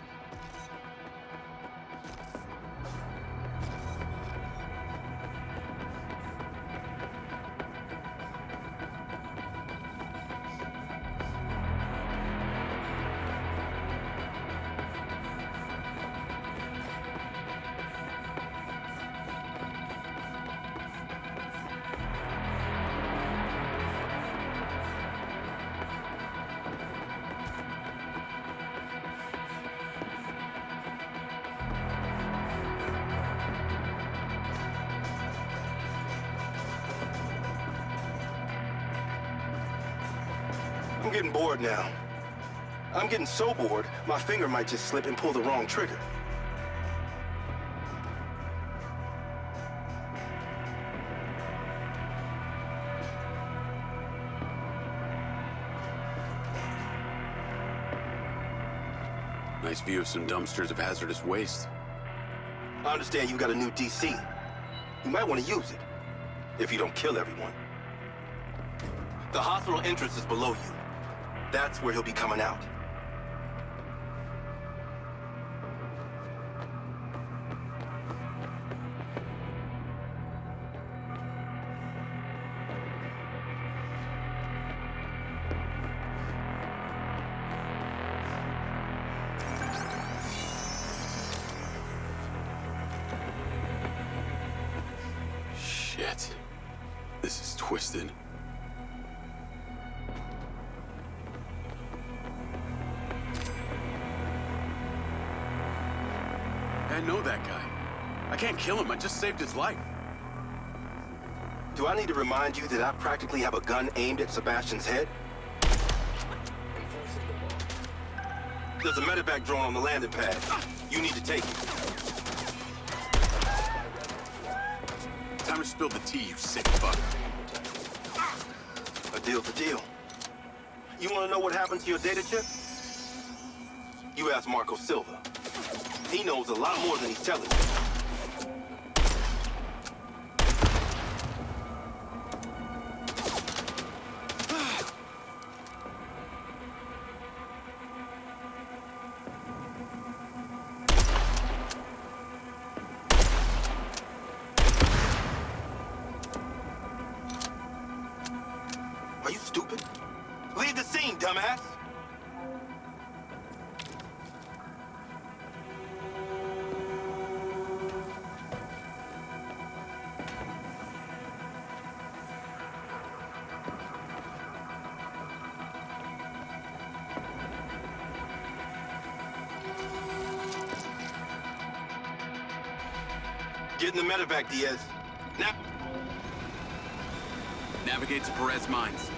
I'm getting bored now. I'm getting so bored, my finger might just slip and pull the wrong trigger. Nice view of some dumpsters of hazardous waste. I understand you've got a new DC. You might want to use it, if you don't kill everyone. The hospital entrance is below you. That's where he'll be coming out. Shit. This is twisted. I know that guy. I can't kill him. I just saved his life. Do I need to remind you that I practically have a gun aimed at Sebastian's head? There's a medevac drone on the landing pad. You need to take it. Time to spill the tea, you sick fuck. A deal's a deal. You want to know what happened to your data chip? You ask Marco Silva. He knows a lot more than he's telling you. Are you stupid? Leave the scene, dumbass! Get in the medevac, Diaz. Now. Navigate to Perez Mines.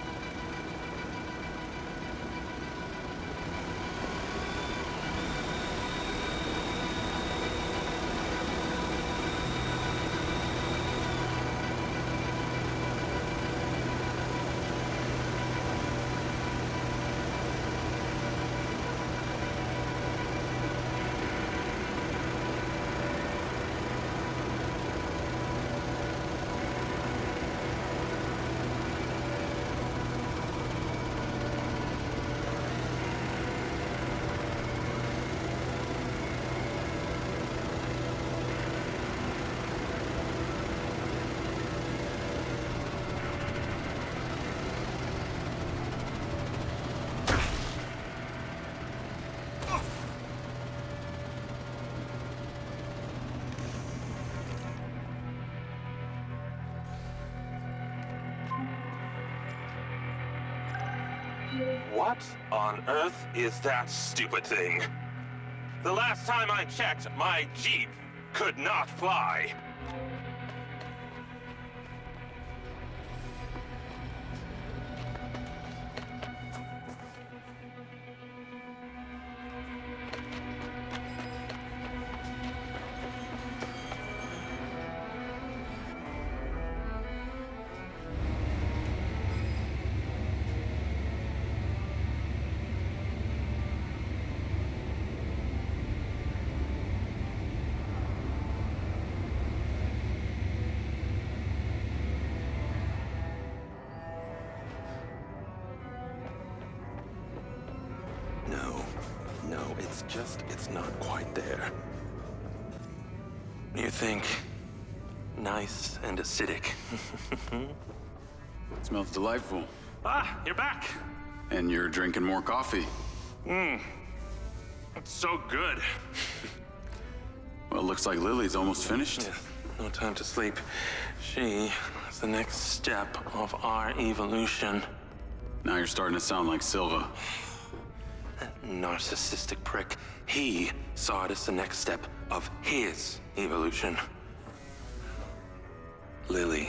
What on earth is that stupid thing? The last time I checked, my Jeep could not fly. No, it's not quite there. You think nice and acidic. It smells delightful. Ah, you're back. And you're drinking more coffee. It's so good. Well, it looks like Lily's almost finished. Yeah, no time to sleep. She is the next step of our evolution. Now you're starting to sound like Silva. That narcissistic prick. He saw it as the next step of his evolution. Lily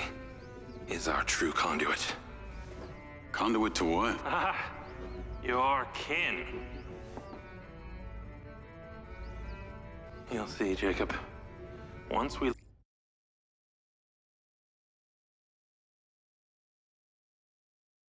is our true conduit. Conduit to what? Ah, your kin. You'll see, Jacob. Once we